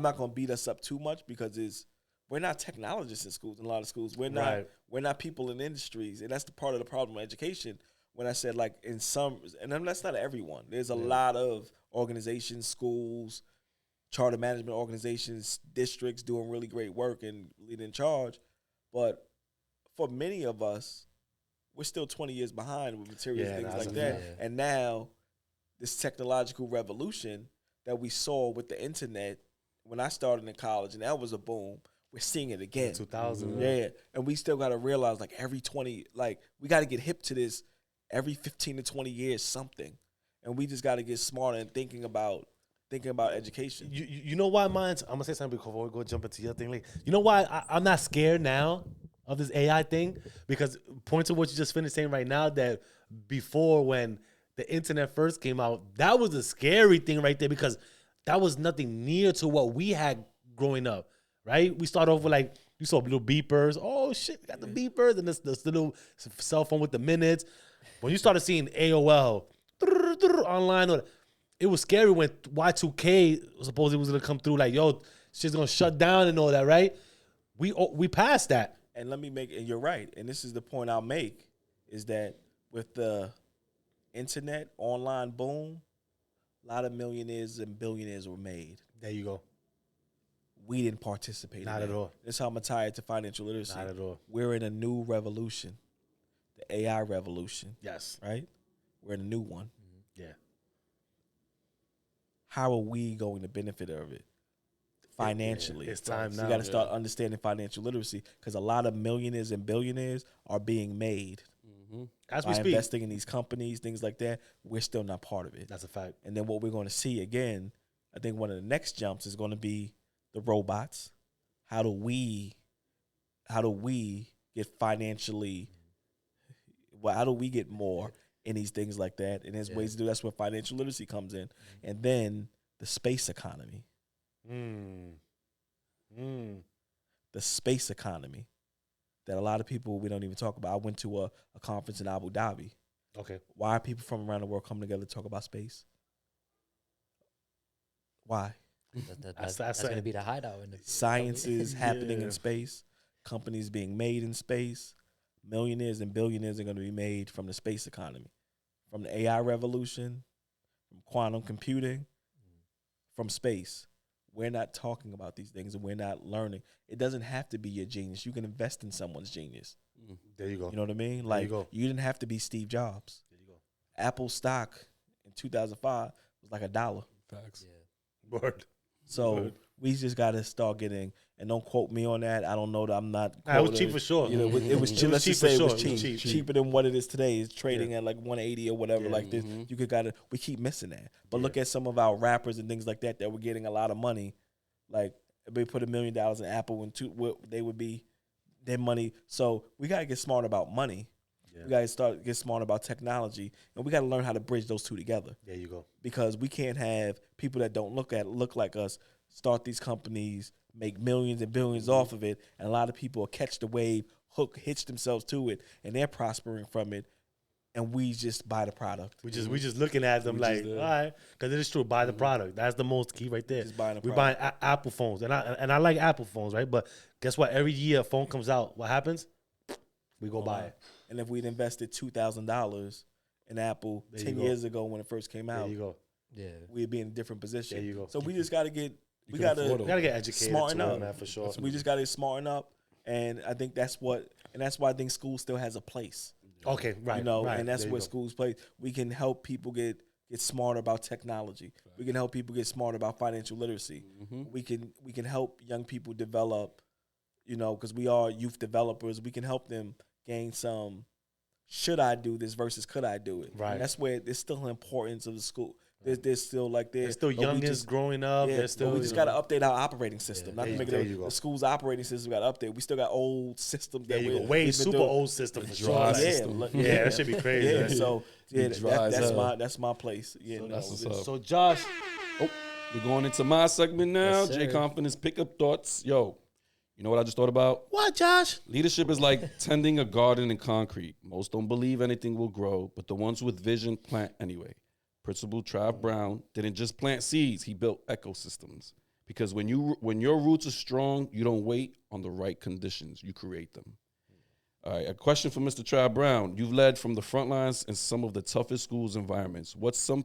not gonna beat us up too much because we're not technologists in schools. In a lot of schools, we're not people in industries, and that's the part of the problem with education. When I said like in some, and that's not everyone. There's a lot of organizations, schools, charter management organizations, districts doing really great work and leading charge. But for many of us, we're still 20 years behind with materials and things like that. Yeah. And now this technological revolution that we saw with the internet when I started in college, and that was a boom, we're seeing it again. 2000. Yeah. And we still got to realize like we got to get hip to this every 15 to 20 years something. And we just got to get smarter and thinking about education. You know why I'm going to say something before we go jump into your thing. Like, you know why I'm not scared now of this AI thing? Because point to what you just finished saying right now, that before when the internet first came out, that was a scary thing right there because that was nothing near to what we had growing up, right? We started off with like, you saw little beepers. Oh shit, we got the beepers and this little cell phone with the minutes. When you started seeing AOL online, it was scary when Y2K supposedly was gonna come through. Like, yo, shit's gonna shut down and all that, right? We passed that. And and you're right. And this is the point I'll make is that with the internet online boom, a lot of millionaires and billionaires were made. There you go. We didn't participate. Not in at all. That's how I'm tied to financial literacy. Not at all. We're in a new revolution, the AI revolution. Yes. Right. We're in a new one. Yeah. How are we going to benefit of it financially? It's time so now. You got to start understanding financial literacy because a lot of millionaires and billionaires are being made as by we speak. investing in these companies, things like that. We're still not part of it. That's a fact. And then what we're going to see again, I think one of the next jumps is going to be the robots. How do we get financially? Well, how do we get more in these things like that? And there's ways to do. That's where financial literacy comes in, and then the space economy. The space economy that a lot of people we don't even talk about. I went to a conference in Abu Dhabi. Okay. Why are people from around the world coming together to talk about space? Why? That's going to be the hideout. Science is happening in space. Companies being made in space. Millionaires and billionaires are going to be made from the space economy. From the AI revolution, from quantum computing, from space. We're not talking about these things and we're not learning. It doesn't have to be your genius. You can invest in someone's genius. There you go. You know what I mean? Like, you didn't have to be Steve Jobs. There you go. Apple stock in 2005 was like $1. Facts. Yeah. Word. So we just got to start getting, and don't quote me on that. I don't know that I'm not. It was cheap for sure. You know, it was cheap. Let's cheap just say for it was sure. cheap. It was cheap. Cheaper than what it is today. It's trading at like 180 or whatever like this. Mm-hmm. You could we keep missing that. But look at some of our rappers and things like that were getting a lot of money. Like if they put $1 million in Apple and they would be their money. So we got to get smart about money. Yeah. We got to get smart about technology, and we got to learn how to bridge those two together. There you go. Because we can't have people that don't look like us start these companies, make millions and billions off of it, and a lot of people will catch the wave, hitch themselves to it, and they're prospering from it, and we just buy the product. We just looking at them like, all right, because it is true. Buy the product. That's the most key right there. Just buying the we product. buying Apple phones, and I like Apple phones, right? But Guess what? Every year a phone comes out. What happens? We go buy it. And if we'd invested $2,000 in Apple 10 years ago when it first came out, There you go. Yeah. we'd be in a different position. There you go. So we just got to get, we can got afford to it. Gotta get educated smarten to up, it, man, for sure. So we just got to smarten up, and I think that's why I think school still has a place. Okay, right. You know, right. and that's There you what go. schools play. We can help people get smarter about technology. We can help people get smarter about financial literacy. We can help young people develop, you know, because we are youth developers. We can help them gain some, should I do this versus could I do it? Right. And that's where there's still an importance of the school. There's still like They're still youngins growing up. Yeah, They're still. but we just got to update our operating system. Not to There make you it go. the school's operating system got to update. We still got old systems There that you we go. Way we've been super doing. old system for Dry sure. Yeah, system. Yeah, that should be crazy. Yeah, man. so yeah, Be dry as hell. that's my place. Yeah, no, that's what's it's- up. So Josh, Oh, we're going into my segment now. Yes, J sir. Confidence Pickup Thoughts. Yo, you know what I just thought about? what, Josh? Leadership is like tending a garden in concrete. Most don't believe anything will grow, but the ones with vision plant anyway. Principal Trav Brown didn't just plant seeds, he built ecosystems. Because when your roots are strong, you don't wait on the right conditions, you create them. All right, a question for Mr. Trav Brown. You've led from the front lines in some of the toughest schools environments. What's something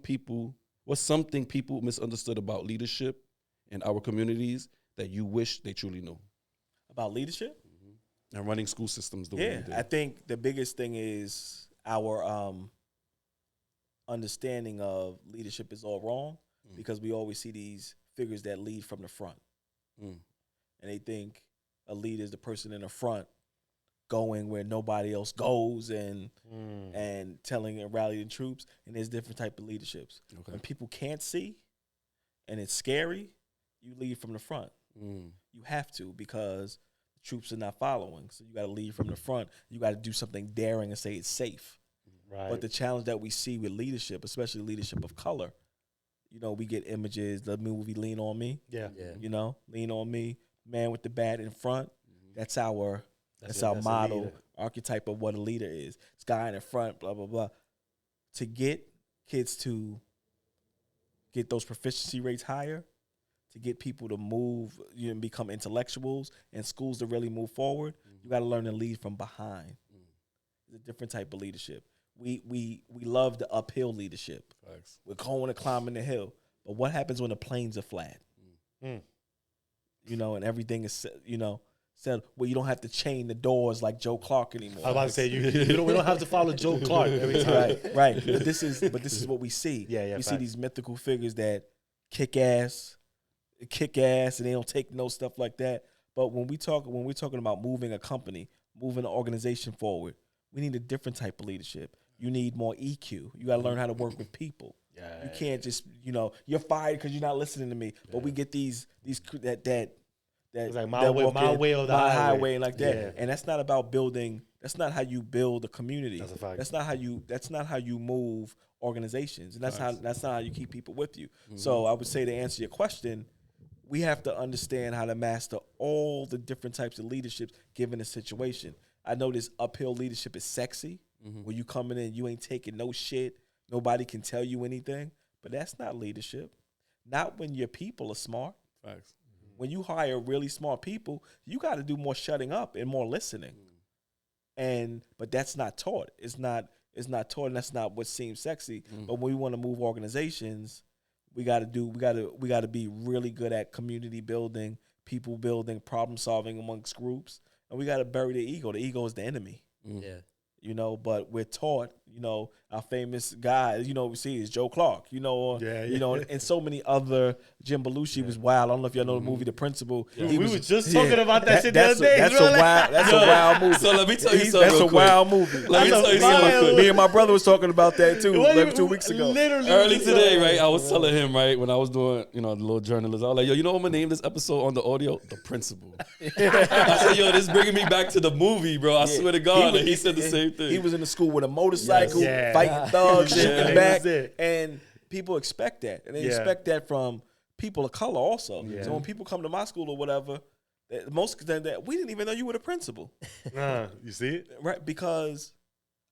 people misunderstood about leadership in our communities that you wish they truly knew? about leadership. And running school systems the way Yeah, you did. I think the biggest thing is our understanding of leadership is all wrong because we always see these figures that lead from the front, Mm. and they think a leader is the person in the front going where nobody else goes and telling and rallying troops. And there's different type of leaderships. Okay. When people can't see and it's scary, you lead from the front. Mm. You have to, because the troops are not following. So you got to lead from the front. You got to do something daring and say it's safe. Right. But the challenge that we see with leadership, especially leadership of color, you know, we get images, the movie Lean On Me, yeah. Yeah. you know, Lean On Me, man with the bat in front. That's our That's our a model, leader. archetype of what a leader is. This guy in the front, blah, blah, blah. To get kids to get those proficiency rates higher, to get people to move, you know, and become intellectuals, and schools to really move forward, you got to learn to lead from behind. It's a different type of leadership. We love the uphill leadership. Facts. We're going and climbing the hill. But what happens when the plains are flat? Mm. You know, and everything is, you know, said, well, you don't have to chain the doors like Joe Clark anymore. I was about to say we don't have to follow Joe Clark every time. right. But this is what we see. Yeah, We see facts. these mythical figures that kick ass, and they don't take no stuff like that. But when we're talking about moving a company, moving an organization forward, we need a different type of leadership. You need more EQ. You got to learn how to work with people. Yeah. You can't just, you know, you're fired because you're not listening to me. But we get these that It's like my way or the my highway. like that. Yeah. And that's not about building. That's not how you build a community. That's a fact. That's not how you move organizations, and that's not how you keep people with you. So I would say, to answer your question, we have to understand how to master all the different types of leaderships given the situation. I know this uphill leadership is sexy. When you coming in, you ain't taking no shit. Nobody can tell you anything. But that's not leadership. Not when your people are smart. Facts. When you hire really smart people, you got to do more shutting up and more listening. But that's not taught. It's not taught, and that's not what seems sexy. But when we want to move organizations, we got to be really good at community building, people building, problem solving amongst groups, and we got to bury the ego. The ego is the enemy. Yeah. You know, but we're taught, you know, our famous guy, you know, we see is Joe Clark, you know, or, you know, and so many other. Jim Belushi was wild. I don't know if y'all know the movie The Principal. We were just talking about that shit the other day. That's really? a wild movie. So let me tell you something That's real a quick. wild movie. Let me tell you something real quick. Me and my brother was talking about that too, What like you- 2 weeks ago. Literally Early today, right? I was telling him, right, when I was doing, you know, the little journalism, I was like, yo, you know what I'm gonna name this episode on the audio? The Principal. I said, yo, this is bringing me back to the movie, bro. I swear to God. And he said the same thing. He was in the school with a motorcycle, Yes. Yeah. fighting thugs, Yeah. shooting That back, was it. and people expect that, and they Yeah. expect that from people of color also. Yeah. So when people come to my school or whatever, most of them that we didn't even know you were the principal, You see it? right? Because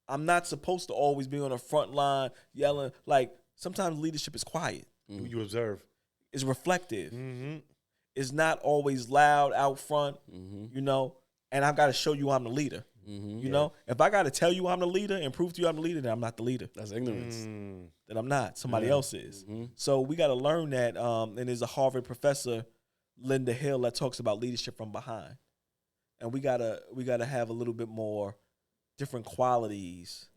I'm not supposed to always be on the front line yelling. Like sometimes leadership is quiet, You observe. it's reflective. Mm-hmm. is not always loud out front, Mm-hmm. you know, and I've got to show you I'm the leader. Mm-hmm. You know, if I got to tell you I'm the leader and prove to you I'm the leader, then I'm not the leader. That's ignorance. Then I'm not. Somebody else is. Mm-hmm. So we got to learn that. And there's a Harvard professor, Linda Hill, that talks about leadership from behind. And we gotta have a little bit more different qualities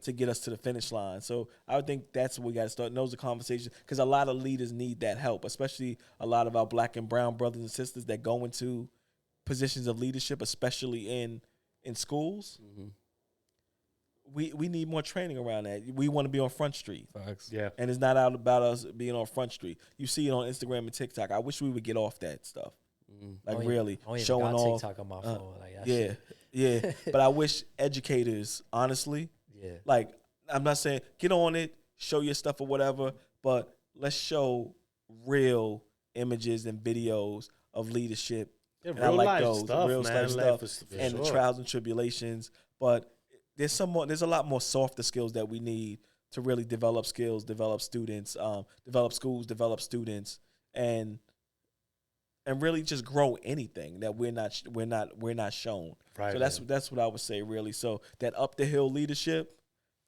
to get us to the finish line. So I would think that's what we got to start. And those are conversations, because a lot of leaders need that help, especially a lot of our Black and brown brothers and sisters that go into positions of leadership, especially in schools. We need more training around that. We want to be on Front Street. Facts. Yeah. And it's not out about us being on Front Street. You see it on Instagram and TikTok. I wish we would get off that stuff. Like really showing off. TikTok on my phone. Like that Yeah, shit. yeah. But I wish educators, honestly, like, I'm not saying get on it, show your stuff or whatever, but let's show real images and videos of leadership. Yeah, And real I like life those stuff, real man. life Life stuff is- for and the sure. trials and tribulations. But there's a lot more softer skills that we need to really develop skills, develop students, develop schools, develop students, and really just grow anything that we're not shown. Right, So that's what I would say, really. So that up the hill leadership,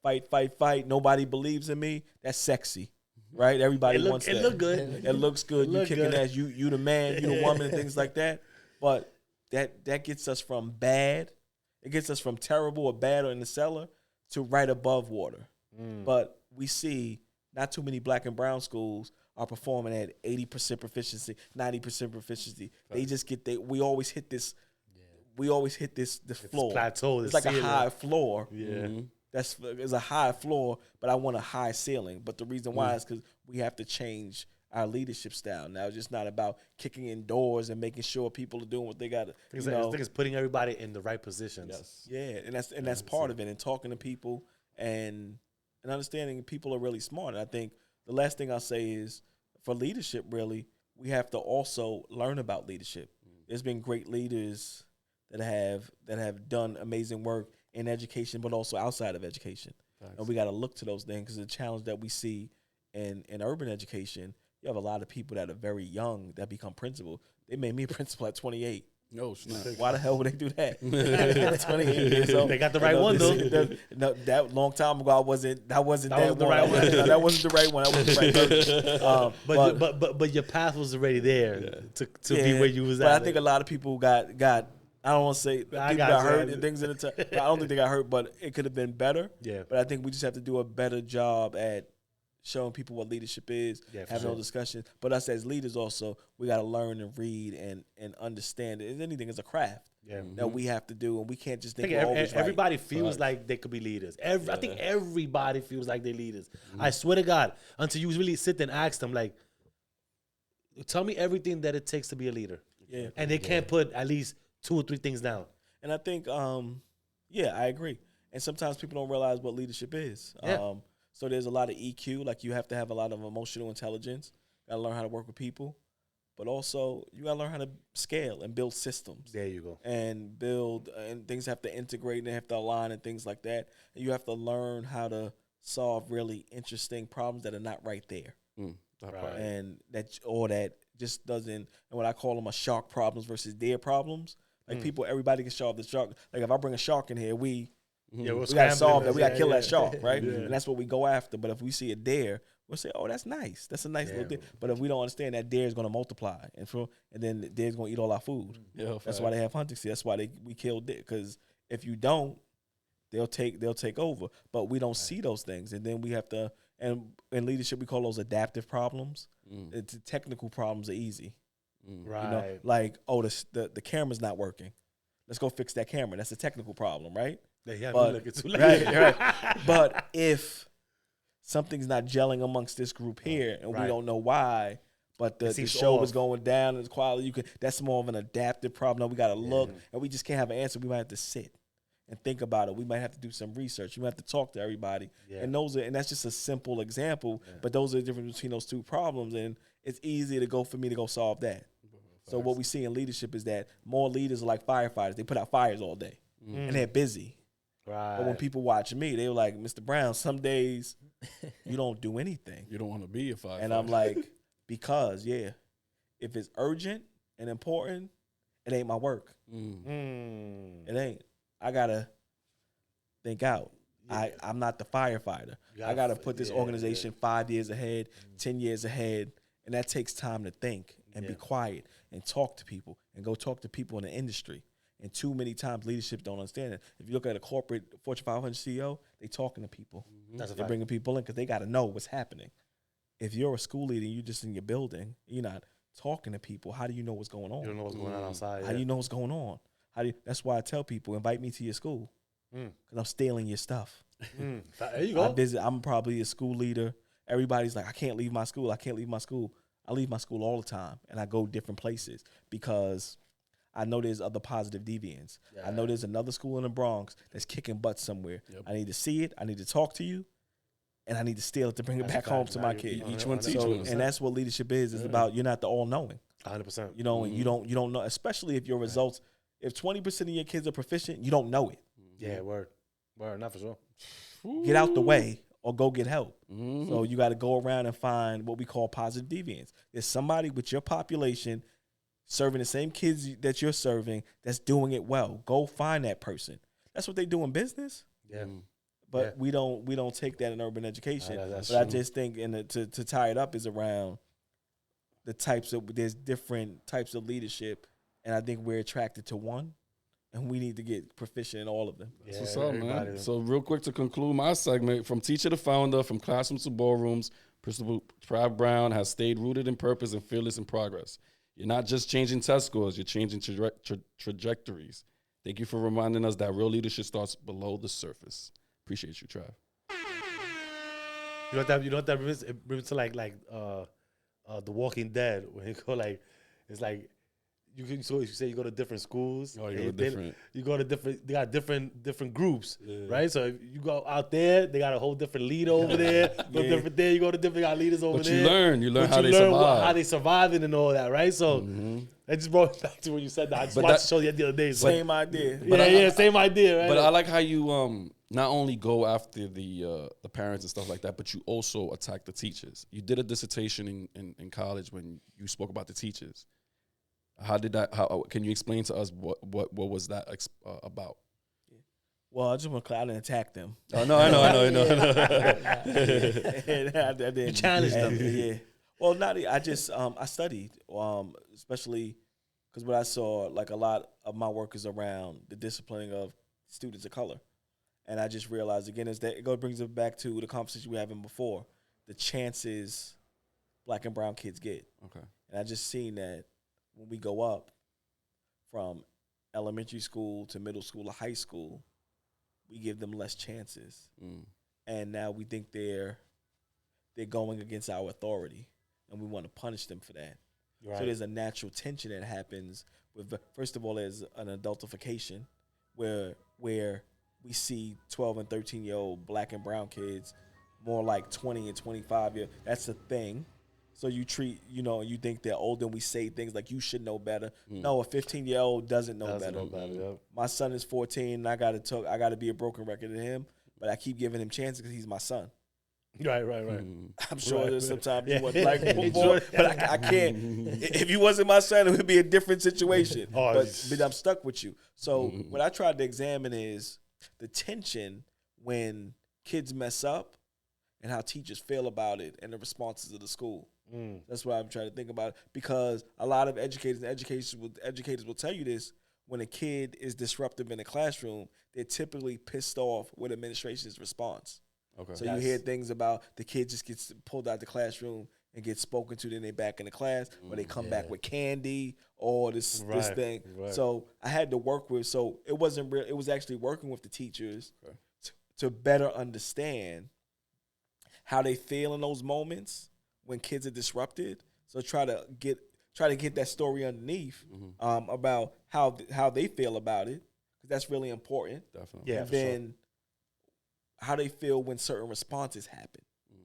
fight. Nobody believes in me. That's sexy, right? Everybody wants that. It look good. It looks good. You Look kicking good. ass. You the man. You the woman, and things like that. But that gets us from bad. It gets us from terrible or bad or in the cellar to right above water. But we see not too many Black and brown schools are performing at 80% proficiency, 90% proficiency. They just we always hit this. We always hit this floor. plateau, It's the like a ceiling. high floor. Yeah. It's a high floor, but I want a high ceiling. But the reason why is because we have to change our leadership style. Now it's just not about kicking in doors and making sure people are doing what they got to. I think it's putting everybody in the right positions. Yeah, and that's part of it. And talking to people and understanding people are really smart. And I think the last thing I'll say is for leadership, really, we have to also learn about leadership. There's been great leaders that have done amazing work in education, but also outside of education. And we got to look to those things, because the challenge that we see in urban education, you have a lot of people that are very young that become principal. They made me a principal at 28. No, snap. Why the hell would they do that? 28 years old. They got the right one, though. No, that long time ago, that wasn't that wasn't one. the right one. No, that wasn't the right one. That wasn't the right person. But your path was already there to be where you was but at. I think a lot of people got. I don't want to say people got hurt and things in the time. I don't think they got hurt, but it could have been better. Yeah. But I think we just have to do a better job at showing people what leadership is, Yeah, for having sure. those discussions. But us as leaders also, we got to learn and read and understand it. Anything is a craft that we have to do, and we can't just I think think we're always everybody right. feels like they could be leaders. I think everybody feels like they're leaders. I swear to God, until you really sit there and ask them, like, tell me everything that it takes to be a leader. Yeah. And they can't put at least 2 or 3 things down. And I think, I agree. And sometimes people don't realize what leadership is. Yeah. So there's a lot of EQ. Like, you have to have a lot of emotional intelligence. Got to learn how to work with people. But also, you got to learn how to scale and build systems. There you go. And build, and things have to integrate and they have to align and things like that. And you have to learn how to solve really interesting problems that are not right there. Right. And that just doesn't, and what I call them are shark problems versus their problems. Like people, everybody can solve the shark. Like if I bring a shark in here, we got to solve that. We got to kill that shark, right? Yeah. And that's what we go after. But if we see a dare, we'll say, oh, that's nice. That's a nice little dare. But if we don't understand, that dare is going to multiply. And then the dare is going to eat all our food. Yeah, that's why they have hunting season. That's why we kill dare. Because if you don't, they'll take over. But we don't see those things. And then we have to, and in leadership, we call those adaptive problems. The technical problems are easy. Right. You know, like, oh, the camera's not working. Let's go fix that camera. That's a technical problem, right? Yeah, but, right. But if something's not gelling amongst this group here, and we don't know why, but the show is going down and the quality, that's more of an adaptive problem. No, we got to look, and we just can't have an answer. We might have to sit and think about it. We might have to do some research. We might have to talk to everybody. Yeah. And that's just a simple example, but those are the difference between those two problems, and it's easy for me to go solve that. So what we see in leadership is that more leaders are like firefighters. They put out fires all day, and they're busy. Right. But when people watch me, they were like, Mr. Brown, some days you don't do anything. You don't want to be a firefighter. And I'm like, because, if it's urgent, and important, it ain't my work. It ain't. I gotta think out. I'm not the firefighter. I gotta put this organization 5 years ahead, 10 years ahead, and that takes time to think and be quiet and talk to people and go talk to people in the industry. And too many times leadership don't understand it. If you look at a corporate Fortune 500 CEO, they talking to people. They're bringing people in because they got to know what's happening. If you're a school leader and you're just in your building, you're not talking to people, how do you know what's going on? You don't know what's going on outside. How do you know what's going on? That's why I tell people, invite me to your school because I'm stealing your stuff. There you go. I'm probably a school leader. Everybody's like, I can't leave my school. I can't leave my school. I leave my school all the time, and I go different places because I know there's other positive deviants. Yeah. I know there's another school in the Bronx that's kicking butt somewhere. Yep. I need to see it. I need to talk to you, and I need to steal it to bring it back home to my kid. Each one teach one. And that's what leadership is. It's about you're not the all-knowing. 100%. You know, and you don't know, especially if your results, if 20% of your kids are proficient, you don't know it. Yeah, word, not for sure. Get out the way or go get help. So you got to go around and find what we call positive deviants. There's somebody with your population serving the same kids that you're serving that's doing it well. Go find that person. That's what they do in business. Yeah. But we don't take that in urban education. But true. I just think to tie it up is around there's different types of leadership, and I think we're attracted to one. And we need to get proficient in all of them. That's what's up, man. So real quick to conclude my segment, from teacher to founder, from classrooms to ballrooms, Principal Trav Brown has stayed rooted in purpose and fearless in progress. You're not just changing test scores, you're changing trajectories. Thank you for reminding us that real leadership starts below the surface. Appreciate you, Trav. You know what that brings to like The Walking Dead, when you go it's like, you say you go to different schools. Oh, you go to different. They got different groups, right? So if you go out there, they got a whole different leader over there. Go different there. You go to different leaders over there. You learn how they survive. How they surviving and all that, right? So I just brought it back to when you said that. I just watched the show the other day. Same idea. Same idea, right? But I like how you not only go after the parents and stuff like that, but you also attack the teachers. You did a dissertation in college when you spoke about the teachers. How can you explain to us what was that about? Well, I just want to I didn't attack them. Oh, no, I know. You challenged them. Yeah. Well, I studied, especially because what I saw, like a lot of my work is around the disciplining of students of color. And I just realized, again, it brings it back to the conversation we were having before, the chances black and brown kids get. Okay. And I just seen that when we go up from elementary school to middle school to high school, we give them less chances. And now we think they're going against our authority, and we want to punish them for that. Right. So there's a natural tension that happens with, first of all, there's an adultification where we see 12 and 13-year-old black and brown kids more like 20 and 25 years. That's a thing. So you treat, you think they're older, and we say things like, you should know better. No, a 15-year-old doesn't know better. Yep. My son is 14, and I got to be a broken record to him, but I keep giving him chances because he's my son. Right. I'm sure there's sometimes you want black people born, but I can't. If you wasn't my son, it would be a different situation. But I'm stuck with you. So what I tried to examine is the tension when kids mess up and how teachers feel about it and the responses of the school. That's what I'm trying to think about, because a lot of educators will tell you this. When a kid is disruptive in the classroom, they're typically pissed off with administration's response. Okay. So you hear things about the kid just gets pulled out the classroom and gets spoken to, then they back in the class, or they come back with candy or this thing. Right. So I had to work with. So it wasn't real. It was actually working with the teachers to better understand how they feel in those moments when kids are disrupted. So try to get that story underneath about how they feel about it, because that's really important. Definitely. Yeah. And then how they feel when certain responses happen,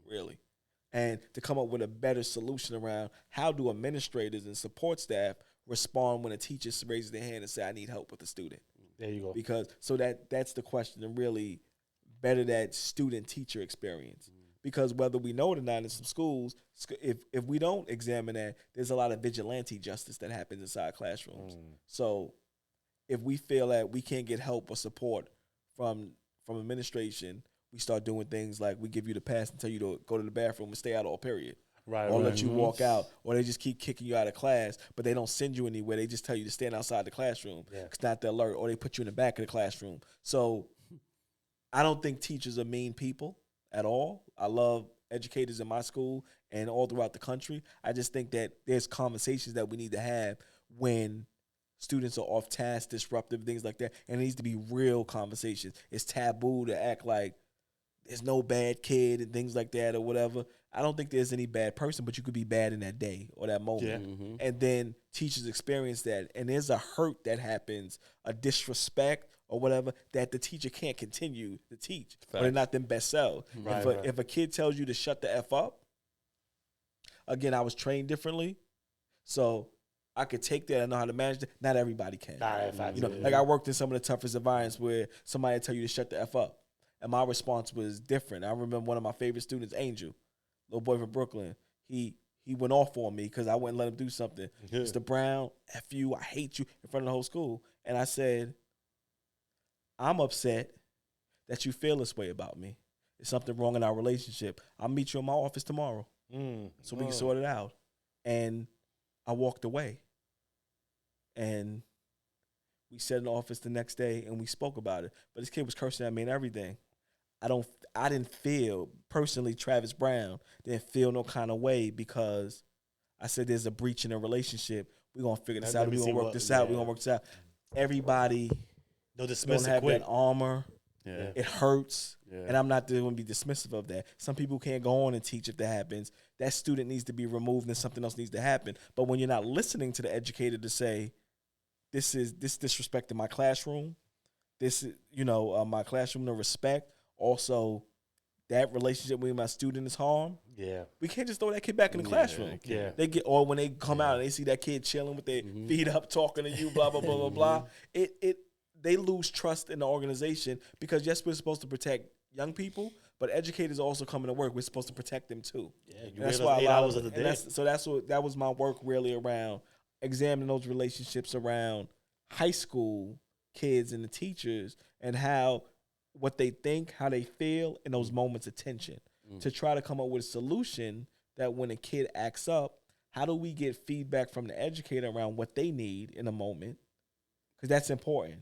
really. And to come up with a better solution around how do administrators and support staff respond when a teacher raises their hand and say, I need help with the student. There you go. Because so that's the question, and really better that student-teacher experience. Because whether we know it or not, in some schools, if we don't examine that, there's a lot of vigilante justice that happens inside classrooms. So if we feel that we can't get help or support from administration, we start doing things like we give you the pass and tell you to go to the bathroom and stay out all period. Right. Or let you walk out, or they just keep kicking you out of class, but they don't send you anywhere. They just tell you to stand outside the classroom. It's not the alert, or they put you in the back of the classroom. So I don't think teachers are mean people at all. I love educators in my school and all throughout the country. I just think that there's conversations that we need to have when students are off task, disruptive, things like that. And it needs to be real conversations. It's taboo to act like there's no bad kid and things like that or whatever. I don't think there's any bad person, but you could be bad in that day or that moment. And then teachers experience that. And there's a hurt that happens, a disrespect or whatever, that the teacher can't continue to teach. Or they're not their best self. If a kid tells you to shut the F up, again, I was trained differently. So I could take that. I know how to manage it. Not everybody can. Like I worked in some of the toughest environments where somebody tell you to shut the F up. And my response was different. I remember one of my favorite students, Angel, little boy from Brooklyn. He went off on me because I wouldn't let him do something. Mr. Brown, F you, I hate you, in front of the whole school. And I said, I'm upset that you feel this way about me. There's something wrong in our relationship. I'll meet you in my office tomorrow so we can sort it out. And I walked away. And we sat in the office the next day and we spoke about it. But this kid was cursing at me and everything. I didn't feel, personally, Travis Brown, didn't feel no kind of way because I said there's a breach in a relationship. We're going to figure this out. We're going to work this out. We're going to work this out. Everybody don't have that armor. It hurts. And I'm not going to be dismissive of that. Some people can't go on and teach if that happens. That student needs to be removed and something else needs to happen. But when you're not listening to the educator to say, this disrespecting my classroom, this is, my classroom, no respect. Also, that relationship with my student is harmed. We can't just throw that kid back in the classroom. They get, or when they come out and they see that kid chilling with their feet up, talking to you, blah blah blah blah blah. They lose trust in the organization because yes, we're supposed to protect young people, but educators also coming to work. We're supposed to protect them too. That's why 8 hours of the day. That was my work really around examining those relationships around high school kids and the teachers and how what they think, how they feel in those moments of tension to try to come up with a solution that when a kid acts up, how do we get feedback from the educator around what they need in a moment? Because that's important.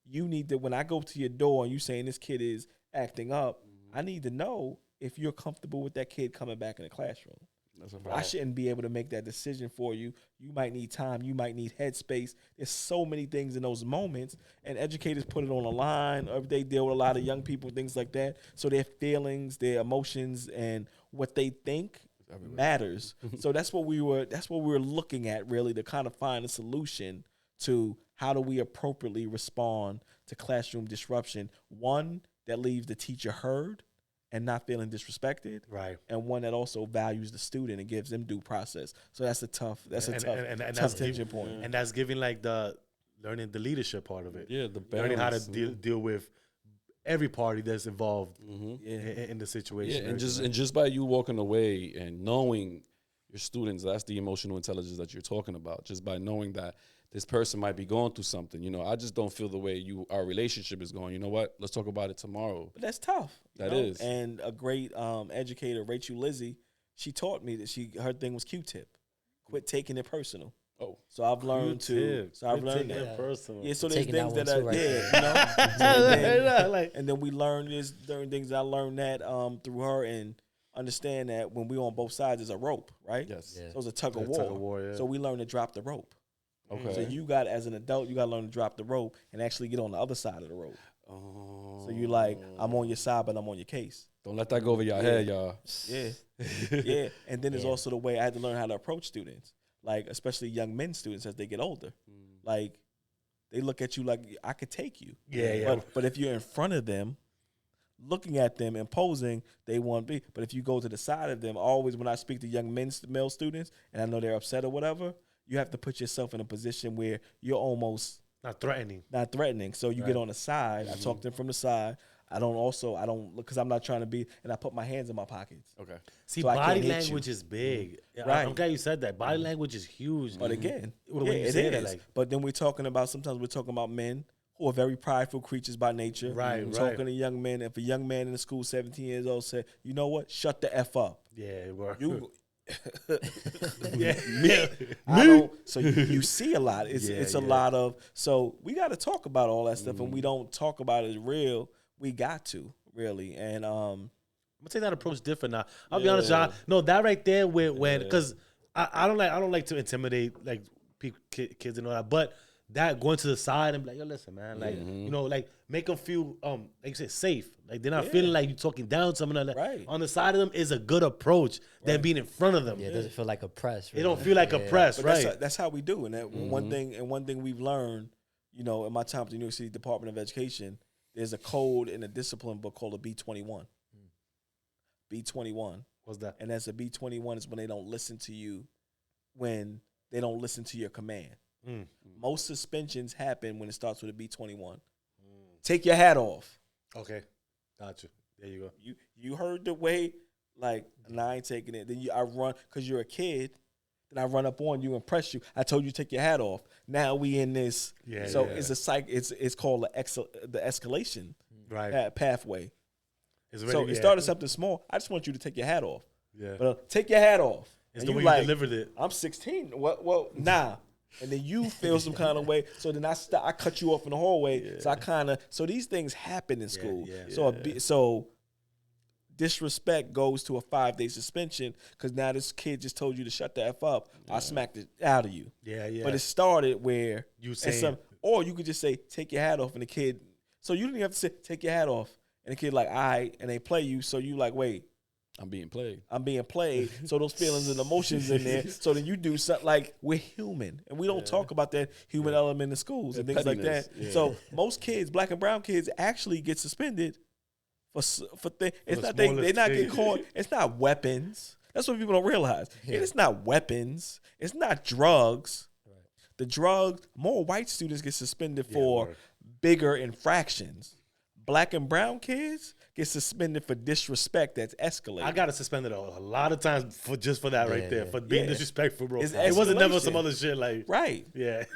You need to, when I go to your door and you saying this kid is acting up, I need to know if you're comfortable with that kid coming back in the classroom. I shouldn't be able to make that decision for you. You might need time. You might need headspace. There's so many things in those moments, and educators put it on the line. Or they deal with a lot of young people, things like that. So their feelings, their emotions, and what they think matters. So that's what we were looking at, really, to kind of find a solution to how do we appropriately respond to classroom disruption. One that leaves the teacher heard and not feeling disrespected, and one that also values the student and gives them due process. So that's a tough tension point. And that's giving like learning the leadership part of it. The balance, learning how to deal with every party that's involved in the situation. And just by you walking away and knowing your students, that's the emotional intelligence that you're talking about. Just by knowing that this person might be going through something. I just don't feel the way our relationship is going. You know what? Let's talk about it tomorrow. But that's tough. That is. And a great educator, Rachel Lizzie, she taught me that her thing was Q-tip. Quit taking it personal. Oh. So I've learned to. So I've learned that. Personal. Yeah, so there's things that and then we learned certain things that I learned that through her and understand that when we're on both sides, there's a rope, right? Yes. So it's a tug of war. So we learn to drop the rope. Okay. So you got, as an adult, you got to learn to drop the rope and actually get on the other side of the rope. Oh. So you like, I'm on your side, but I'm on your case. Don't let that go over your head, y'all. Yeah. And then there's also the way I had to learn how to approach students, like especially young men students as they get older. Like they look at you like, I could take you. But if you're in front of them, looking at them and posing, they won't be. But if you go to the side of them, always when I speak to young male students and I know they're upset or whatever, you have to put yourself in a position where you're almost not threatening. So you get on the side. I talk to them from the side. I don't because I'm not trying to be, and I put my hands in my pockets. Okay. See, So I body can't hit language you. is big. Right. I'm glad you said that. Body language is huge. But again, when yeah, you it say is. that, like, But then sometimes we're talking about men who are very prideful creatures by nature. Right, We're right. talking to young men. If a young man in the school, 17 years old, said, you know what, shut the F up. yeah, bro. You, yeah. I don't. So you see a lot. It's a Yeah. lot of. So we got to talk about all that stuff, and we don't talk about it real. We got to really, and I'm gonna take that approach different now. I'll be honest, y'all. No, that right there, when because I don't like to intimidate like kids and all that, but that going to the side and be like, yo, listen, man, like you know, like make them feel like you said safe, like they're not feeling like you talking down to someone. Like Right. on the side of them is a good approach than being in front of them. Yeah, it doesn't feel like oppressed. It don't feel like oppressed, But right? that's how we do. And that one thing we've learned, you know, in my time at the New York City Department of Education, there's a code in a discipline book called a B21. B21. What's that? And that's a B21 is when they don't listen to you, when they don't listen to your command. Most suspensions happen when it starts with a B21. Take your hat off. Okay, gotcha. There you go. You heard the way, like, nah, I ain't taking it. Then I run, because you're a kid, then I run up on you and press you. I told you to take your hat off. Now we in this. So it's a it's called the escalation pathway. So it started something small. I just want you to take your hat off. Yeah. But take your hat off. It's and the way like, you delivered it. I'm 16. Well, nah. And then you feel some kind of way. So then I cut you off in the hallway. Yeah. So these things happen in school. So disrespect goes to a 5-day suspension because now this kid just told you to shut the F up. I smacked it out of you. Yeah. But it started where you say, or you could just say, take your hat off, and the kid. So you didn't have to say, take your hat off, and the kid like, all right, and they play you. So you like, wait. I'm being played. So those feelings and emotions in there. So then you do something like, we're human. And we don't talk about that human element in schools and things like that. Yeah. So most kids, black and brown kids, actually get suspended for things. It's not they're not getting caught. It's not weapons. That's what people don't realize. Yeah. It's not weapons. It's not drugs. Right. The drugs, more white students get suspended for bigger infractions. Black and brown kids get suspended for disrespect that's escalated. I got suspended a lot of times for that right there, for being disrespectful, bro. It wasn't never some other shit like right.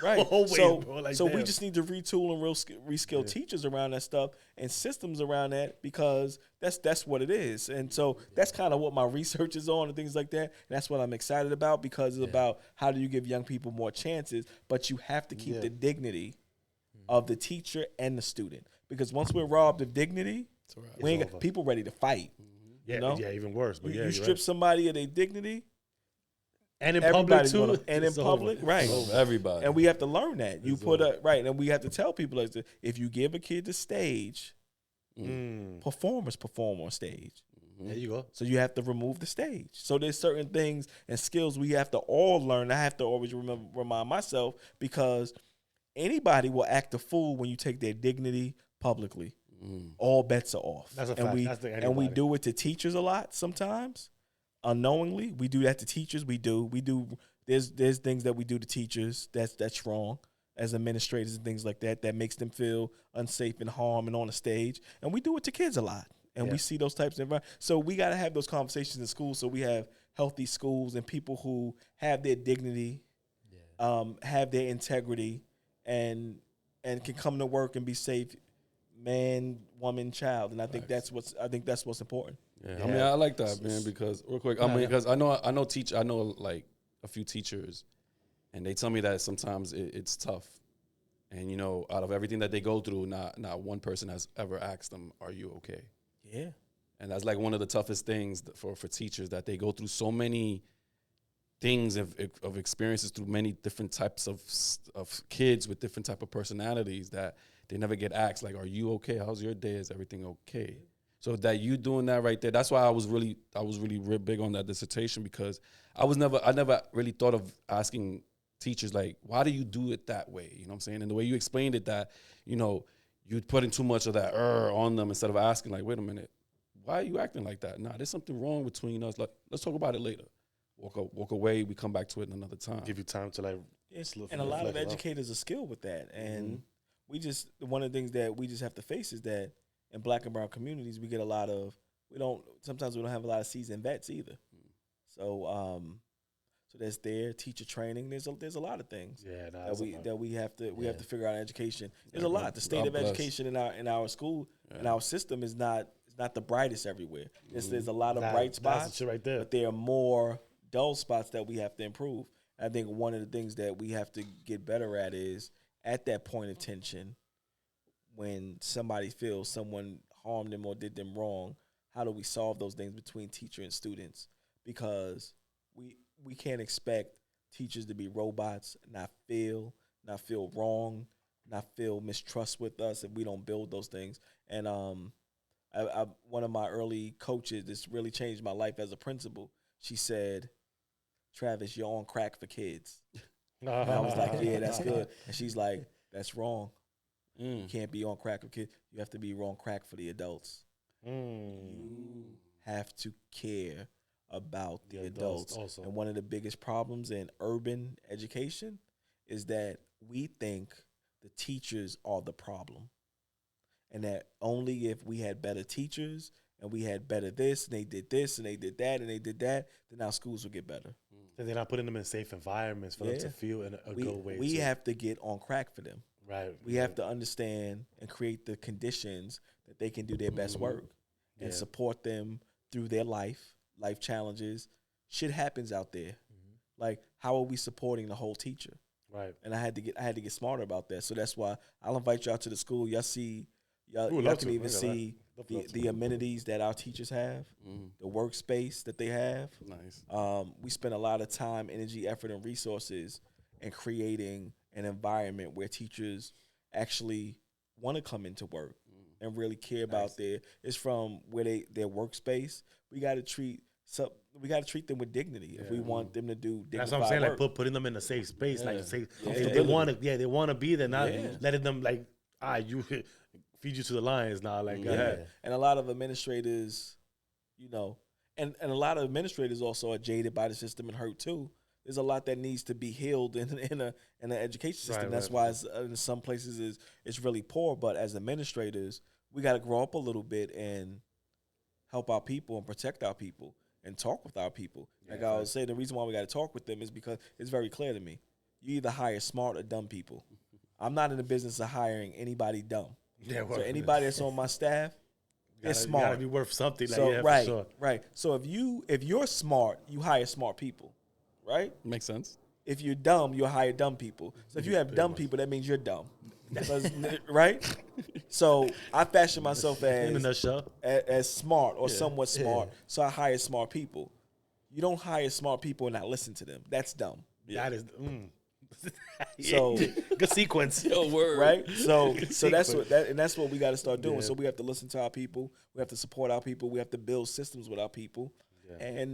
Always, so bro, like, so we just need to retool and reskill teachers around that stuff and systems around that because that's what it is. And so that's kind of what my research is on and things like that. And that's what I'm excited about because it's about how do you give young people more chances, but you have to keep the dignity of the teacher and the student. Because once we're robbed of dignity, we ain't got people ready to fight. Yeah, you know? Even worse. But you strip somebody of their dignity, and in public too, and in public, right? Everybody, and we have to learn that. You put and we have to tell people like this, if you give a kid the stage, performers perform on stage. There you go. So you have to remove the stage. So there's certain things and skills we have to all learn. I have to always remind myself because anybody will act a fool when you take their dignity publicly. All bets are off. That's a fact. And we do it to teachers a lot sometimes, unknowingly. We do that to teachers. We do. There's things that we do to teachers that's wrong as administrators and things like that makes them feel unsafe and harm and on the stage. And we do it to kids a lot. And we see those types of so we got to have those conversations in school so we have healthy schools and people who have their dignity, have their integrity, and can come to work and be safe. Man, woman, child, and I think that's what's important. Yeah. I mean, I like that, man. Because real quick, because I know like a few teachers, and they tell me that sometimes it's tough, and you know, out of everything that they go through, not one person has ever asked them, "Are you okay?" Yeah, and that's like one of the toughest things for teachers that they go through so many things of experiences through many different types of kids with different type of personalities that. They never get asked, like, are you okay? How's your day? Is everything okay? So that you doing that right there, that's why I was really real big on that dissertation because I never really thought of asking teachers, like, why do you do it that way? You know what I'm saying? And the way you explained it that, you know, you putting too much of that on them instead of asking, like, wait a minute, why are you acting like that? Nah, there's something wrong between us. Like, let's talk about it later. Walk away. We come back to it another time. Give you time to, like, and a lot of educators are skilled with that. And one of the things that we just have to face is that in Black and brown communities, we get a lot of sometimes we don't have a lot of seasoned vets either. So so there's teacher training. There's a lot of things that we have to figure out in education. There's a lot. The state of education in our school and our system is not the brightest everywhere. There's a lot of bright spots, shit right there. but there are more dull spots that we have to improve. I think one of the things that we have to get better at is at that point of tension, when somebody feels someone harmed them or did them wrong, how do we solve those things between teacher and students? Because we can't expect teachers to be robots, not feel wrong, not feel mistrust with us if we don't build those things. And one of my early coaches, this really changed my life as a principal. She said, "Travis, you're on crack for kids." And I was like, "Yeah, that's good." And she's like, "That's wrong. You can't be on crack for kids. You have to be on crack for the adults. You have to care about the adults." Also. And one of the biggest problems in urban education is that we think the teachers are the problem. And that only if we had better teachers and we had better this and they did this and they did that and they did that, then our schools would get better. And they're not putting them in safe environments for them to feel in a good way. We have to get on crack for them. Right. We have to understand and create the conditions that they can do their best work and support them through their life challenges. Shit happens out there. Like, how are we supporting the whole teacher? Right. And I had to get smarter about that. So that's why I'll invite y'all to the school. Y'all can even see the amenities that our teachers have, the workspace that they have. Nice. We spend a lot of time, energy, effort, and resources in creating an environment where teachers actually want to come into work and really care about it's from where their workspace. We got to treat them with dignity if we want them to do dignified That's what I'm saying. work. Like putting them in a safe space, like safe. They want to be there, not letting them like you feed you to the lions now. Like go ahead. And a lot of administrators, and a lot of administrators also are jaded by the system and hurt too. There's a lot that needs to be healed in an education system. That's why it's, in some places it's really poor. But as administrators, we got to grow up a little bit and help our people and protect our people and talk with our people. Like I was saying, the reason why we got to talk with them is because it's very clear to me. You either hire smart or dumb people. I'm not in the business of hiring anybody dumb. Yeah, so anybody that's on my staff is smart. Gotta be worth something. Like, so for sure. Right. So if you're smart, you hire smart people. Right? Makes sense. If you're dumb, you'll hire dumb people. So if you have dumb people, that means you're dumb. Right? So I fashion myself as smart or somewhat smart. So I hire smart people. You don't hire smart people and not listen to them. That's dumb. That is so good sequence. Yo, word. Right? So that's what we got to start doing. So we have to listen to our people. We have to support our people. We have to build systems with our people. Yeah.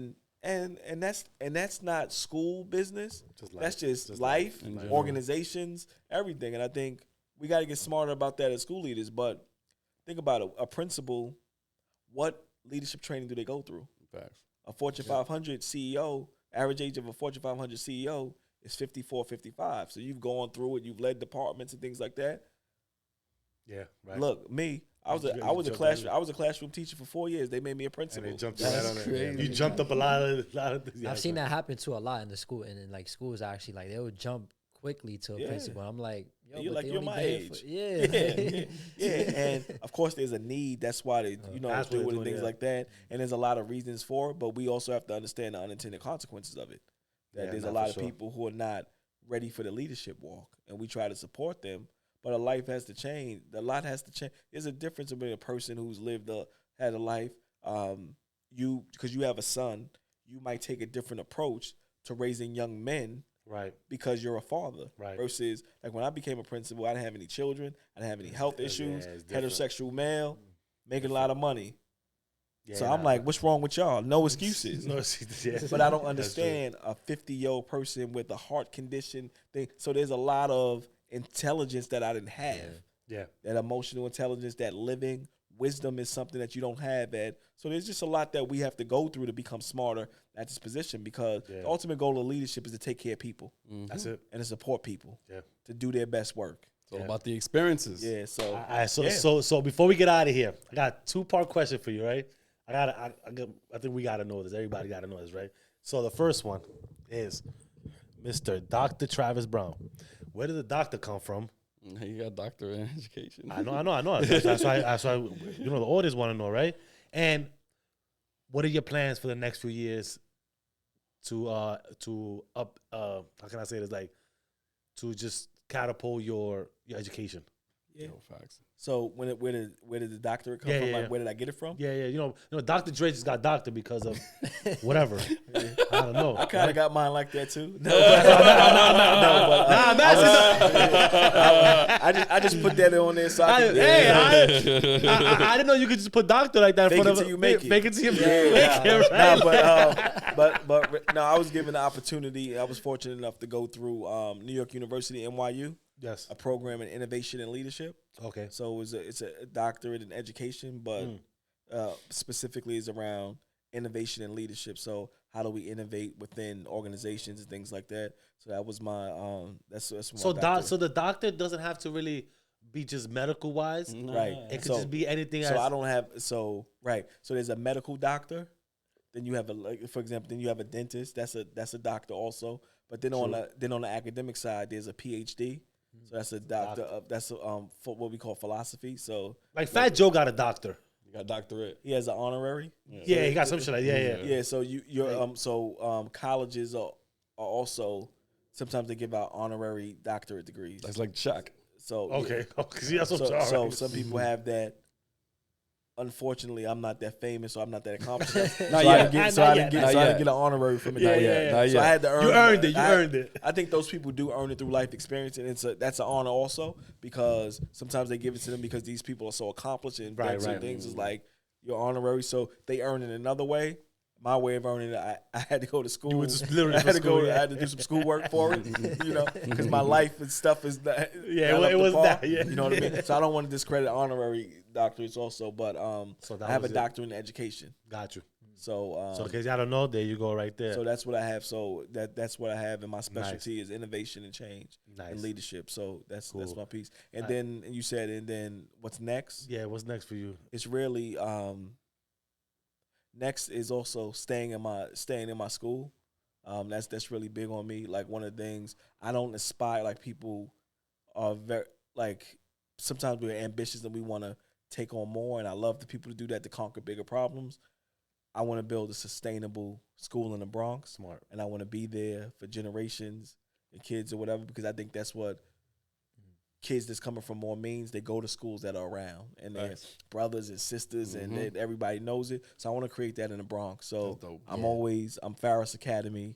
And that's not school business. That's just life, organizations, everything. And I think we got to get smarter about that as school leaders. But think about it. A principal, what leadership training do they go through? Facts. A Fortune 500 CEO, average age of a Fortune 500 CEO is 54, 55. So you've gone through it. You've led departments and things like that. Yeah, right. Look, me, I was a classroom teacher for 4 years. They made me a principal. And they jumped right on it. You jumped up a lot of I've seen that happen too a lot in the school, and in like schools actually, like they would jump quickly to a principal. I'm like, you're my age. And of course, there's a need. That's why they do it and things like that. And there's a lot of reasons for it, but we also have to understand the unintended consequences of it. That there's a lot of people who are not ready for the leadership walk, and we try to support them. But a life has to change. A lot has to change. There's a difference between a person who's had a life. Because you have a son, you might take a different approach to raising young men. Right. Because you're a father. Right. Versus, like, when I became a principal, I didn't have any children. I didn't have any health issues. Heterosexual male, making a lot of money. Yeah, so I'm like, what's wrong with y'all? No excuses. But I don't understand a 50-year-old person with a heart condition thing. So there's a lot of intelligence that I didn't have. Yeah. That emotional intelligence, that living wisdom is something that you don't have. So there's just a lot that we have to go through to become smarter at this position, because the ultimate goal of leadership is to take care of people. That's it. And to support people to do their best work. It's all about the experiences. Yeah, so All right, so yeah. so before we get out of here, I got a 2-part question for you, right? I think we gotta know this. Everybody gotta know this, right? So the first one is Mr. Dr. Travis Brown. Where did the doctor come from? You got doctor in education. I know. That's why the audience want to know, right? And what are your plans for the next few years to up how can I say this, like, to just catapult your education? Yeah. Yo, facts. So where did the doctorate come Yeah, from? yeah, Like, yeah. where did I get it from? Yeah, you know, Dr. Dre just got doctor because of whatever. I don't know. I kind of got mine like that too. No, I'm asking. I just put that on there so I can. I didn't know you could just put doctor like that in Fake front it of till you make it. Fake it till you Yeah. make it, right? No, but no, I was given the opportunity. I was fortunate enough to go through New York University, NYU, Yes. a program in innovation and leadership. Okay. So it's a doctorate in education, but specifically is around innovation and leadership. So how do we innovate within organizations and things like that? So that was my that's my So doctorate. the doctor doesn't have to really be just medical wise. Right. It could So- just be anything. So I don't have right. So there's a medical doctor. Then you have for example, then you have a dentist. That's a doctor also. But then on the academic side, there's a PhD. So that's a doctor of for what we call philosophy. So like Fat Joe got a doctor. You got doctorate. he has an honorary. Yeah, he got some shit like yeah. Yeah. So colleges are also sometimes they give out honorary doctorate degrees. That's like Shaq. So Okay. See, that's what I'm So sorry. some people have that. Unfortunately, I'm not that famous, so I'm not that accomplished. Not so I yet. didn't Not get an honorary from it. Yeah, Not yeah, yet. yeah. Not So I yet. had to earn. You earned it. You earned it. I think those people do earn it through life experience, and that's an honor also because sometimes they give it to them because these people are so accomplished and Right, done some right. things is like your honorary. So they earn it another way. My way of earning it, I had to go to school. You went to literally I had for to go. school, yeah. I had to do some schoolwork for it, because my life and stuff is not. Yeah, not up it to was par, that, yeah. You know what I mean? So I don't want to discredit honorary doctorates also, but So that I have a was it. doctorate in education. Got you. So So in case y'all don't know, there you go right there. so that's what I have. So that's what I have, and my specialty is innovation and change Nice. and leadership. So that's Cool. my piece. And then you said, and then what's next? Yeah, what's next for you? It's really next is also staying in my school. That's really big on me. Like one of the things I don't aspire, like people are very like sometimes we're ambitious and we want to take on more, and I love the people to do that to conquer bigger problems. I want to build a sustainable school in the Bronx. Smart. And I want to be there for generations and kids or whatever, because I think that's what kids that's coming from more means, they go to schools that are around and they're brothers and sisters and everybody knows it. So I want to create that in the Bronx. So That's dope. I'm Farris Academy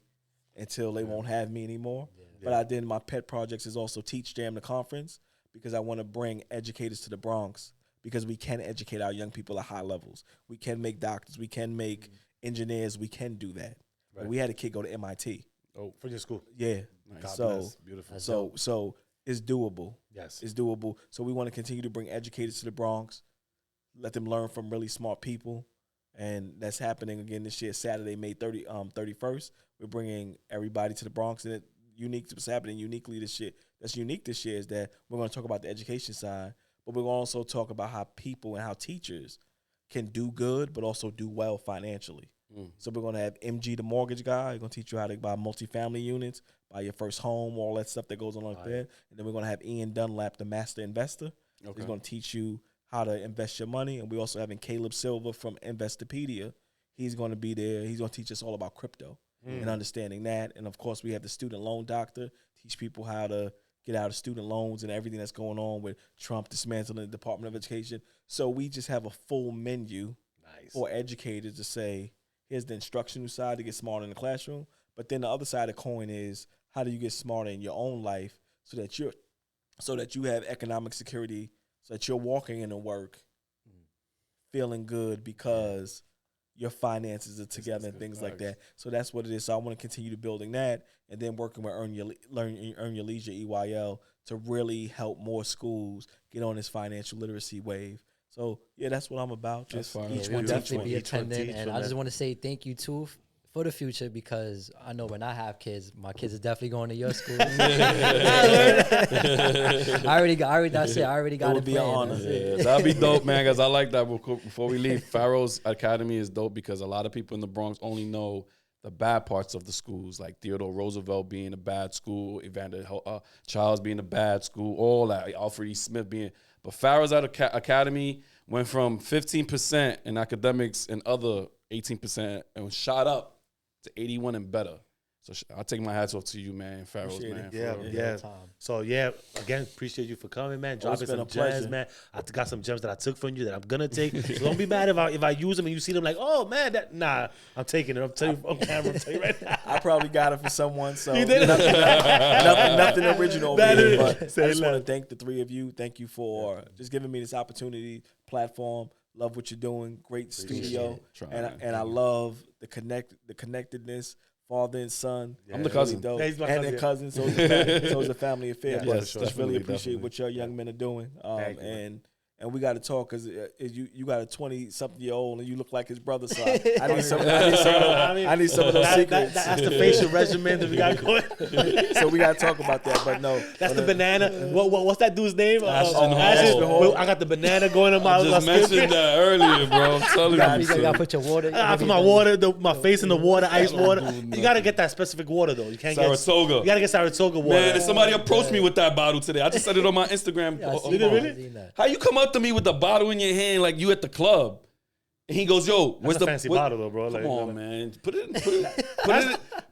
until they won't have me anymore. But I did my pet projects is also Teach Jam the conference, because I want to bring educators to the Bronx, because we can educate our young people at high levels. We can make doctors, we can make engineers, we can do that. But we had a kid go to MIT. Oh, for your school. Yeah. Nice. God bless. Beautiful. So it's doable. Yes. It's doable. So we want to continue to bring educators to the Bronx, let them learn from really smart people. And that's happening again this year, Saturday, May 31st. We're bringing everybody to the Bronx. And what's happening uniquely this year, that's unique this year, is that we're going to talk about the education side, but we're going to also talk about how people and how teachers can do good, but also do well financially. So we're going to have MG, the mortgage guy. He's going to teach you how to buy multifamily units, buy your first home, all that stuff that goes on like that. And then we're going to have Ian Dunlap, the master investor. He's going to teach you how to invest your money. And we're also having Caleb Silva from Investopedia. He's going to be there. He's going to teach us all about crypto and understanding that. And, of course, we have the student loan doctor, teach people how to get out of student loans and everything that's going on with Trump dismantling the Department of Education. So we just have a full menu for educators to say, here's the instructional side to get smarter in the classroom. But then the other side of the coin is, how do you get smarter in your own life so that you have economic security, so that you're walking into work feeling good because your finances are together and things like that. So that's what it is. So I want to continue to building that, and then working with Earn Your Leisure EYL to really help more schools get on this financial literacy wave. So yeah, that's what I'm about. Just fine. We'll each one, definitely be each one attending, teach and one, I just man. want to say thank you too for the future, because I know when I have kids, my kids is definitely going to your school. I already got it would be an planned. honor. That's it. Yeah, that'd be dope, man. Because I like that. Before we leave, Pharaoh's Academy is dope because a lot of people in the Bronx only know the bad parts of the schools, like Theodore Roosevelt being a bad school, Evander Childs being a bad school, all that. Alfred E. Smith being. But Pharaoh's Academy went from 15% in academics and other 18% and shot up to 81 and better. So I'll take my hats off to you, man, Pharaoh's, Appreciate man. it. Yeah, for real. yeah. So yeah, again, appreciate you for coming, man. Dropping been some a pleasure. gems, man. I got some gems that I took from you that I'm gonna take. So don't be mad if I use them and you see them like, oh man, I'm taking it. I'm telling you on camera. I'm telling you right now. I probably got it for someone, so You did? nothing original over That here. is- But I say just want to less. thank the three of you. Thank you for just giving me this opportunity, platform. Love what you're doing. Great studio, Trying. and I love the connectedness, father and son. I'm the It's really cousin. dope. Yeah, he's my and cousin, the cousin, so it's a family affair. Yeah, but yes, just definitely, really appreciate definitely. what your young men are doing. Thank you, And we got to talk because you got a 20-something-year-old and you look like his brother. So I need some. I need some of those secrets. That's the facial regimen that we got going. So we got to talk about that. But no, That's the banana. What's that dude's name? Ashton Ashton. Hall. Well, I got the banana going in my. I just mentioned that earlier, bro. I'm telling You you. gotta put your water. I put my water, my face in the water, ice water. You gotta get that specific water though. You can't Saratoga. You gotta get Saratoga water. Man, if somebody approached me with that bottle today, I just said it on my Instagram. Yeah, I seen Did it that, really? I seen that. How you come up to me with the bottle in your hand like you at the club? And he goes, "Yo, where's a the fancy bottle though, bro. Come Like, on, man.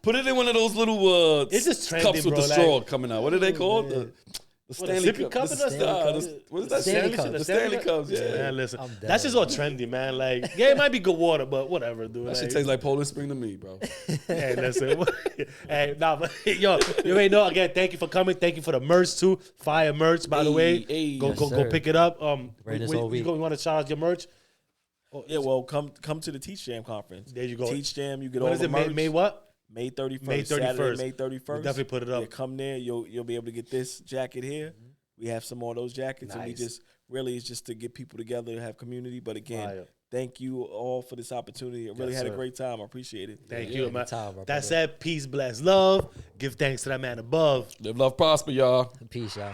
Put it in one of those little It's just trendy, cups with bro, the like- straw coming out. What are they called? The What, a Stanley sippy cup. cup? The- That's what is that? Stanley cup. The Stanley cups. Yeah. Man, listen, I'm dead. that's just all trendy, man. Like, yeah, it might be good water, but whatever, dude. That shit Like, tastes like Poland Spring to me, bro. hey, listen. Hey, nah, but yo, you already know. Again, thank you for coming. Thank you for the merch too. Fire merch, by the way. Hey, Go yes, go sir. pick it up. Wearing this all week. You want to charge your merch? Oh, yeah, well, come to the Teach Jam conference. There you go. Teach Jam, you get When all is the it? merch. May what? May 31st. May 31st. Saturday, May 31st. We'll definitely put it up. Yeah, come there. You'll be able to get this jacket here. We have some more of those jackets, and we Nice. just really it's just to get people together to have community. But again, Fire. thank you all for this opportunity. I really Yes, had a sir. great time. I appreciate it. Thank Yeah, you, good man. time, bro, That brother. said, peace, bless, love. Give thanks to that man above. Live, love, prosper, y'all. Peace, y'all.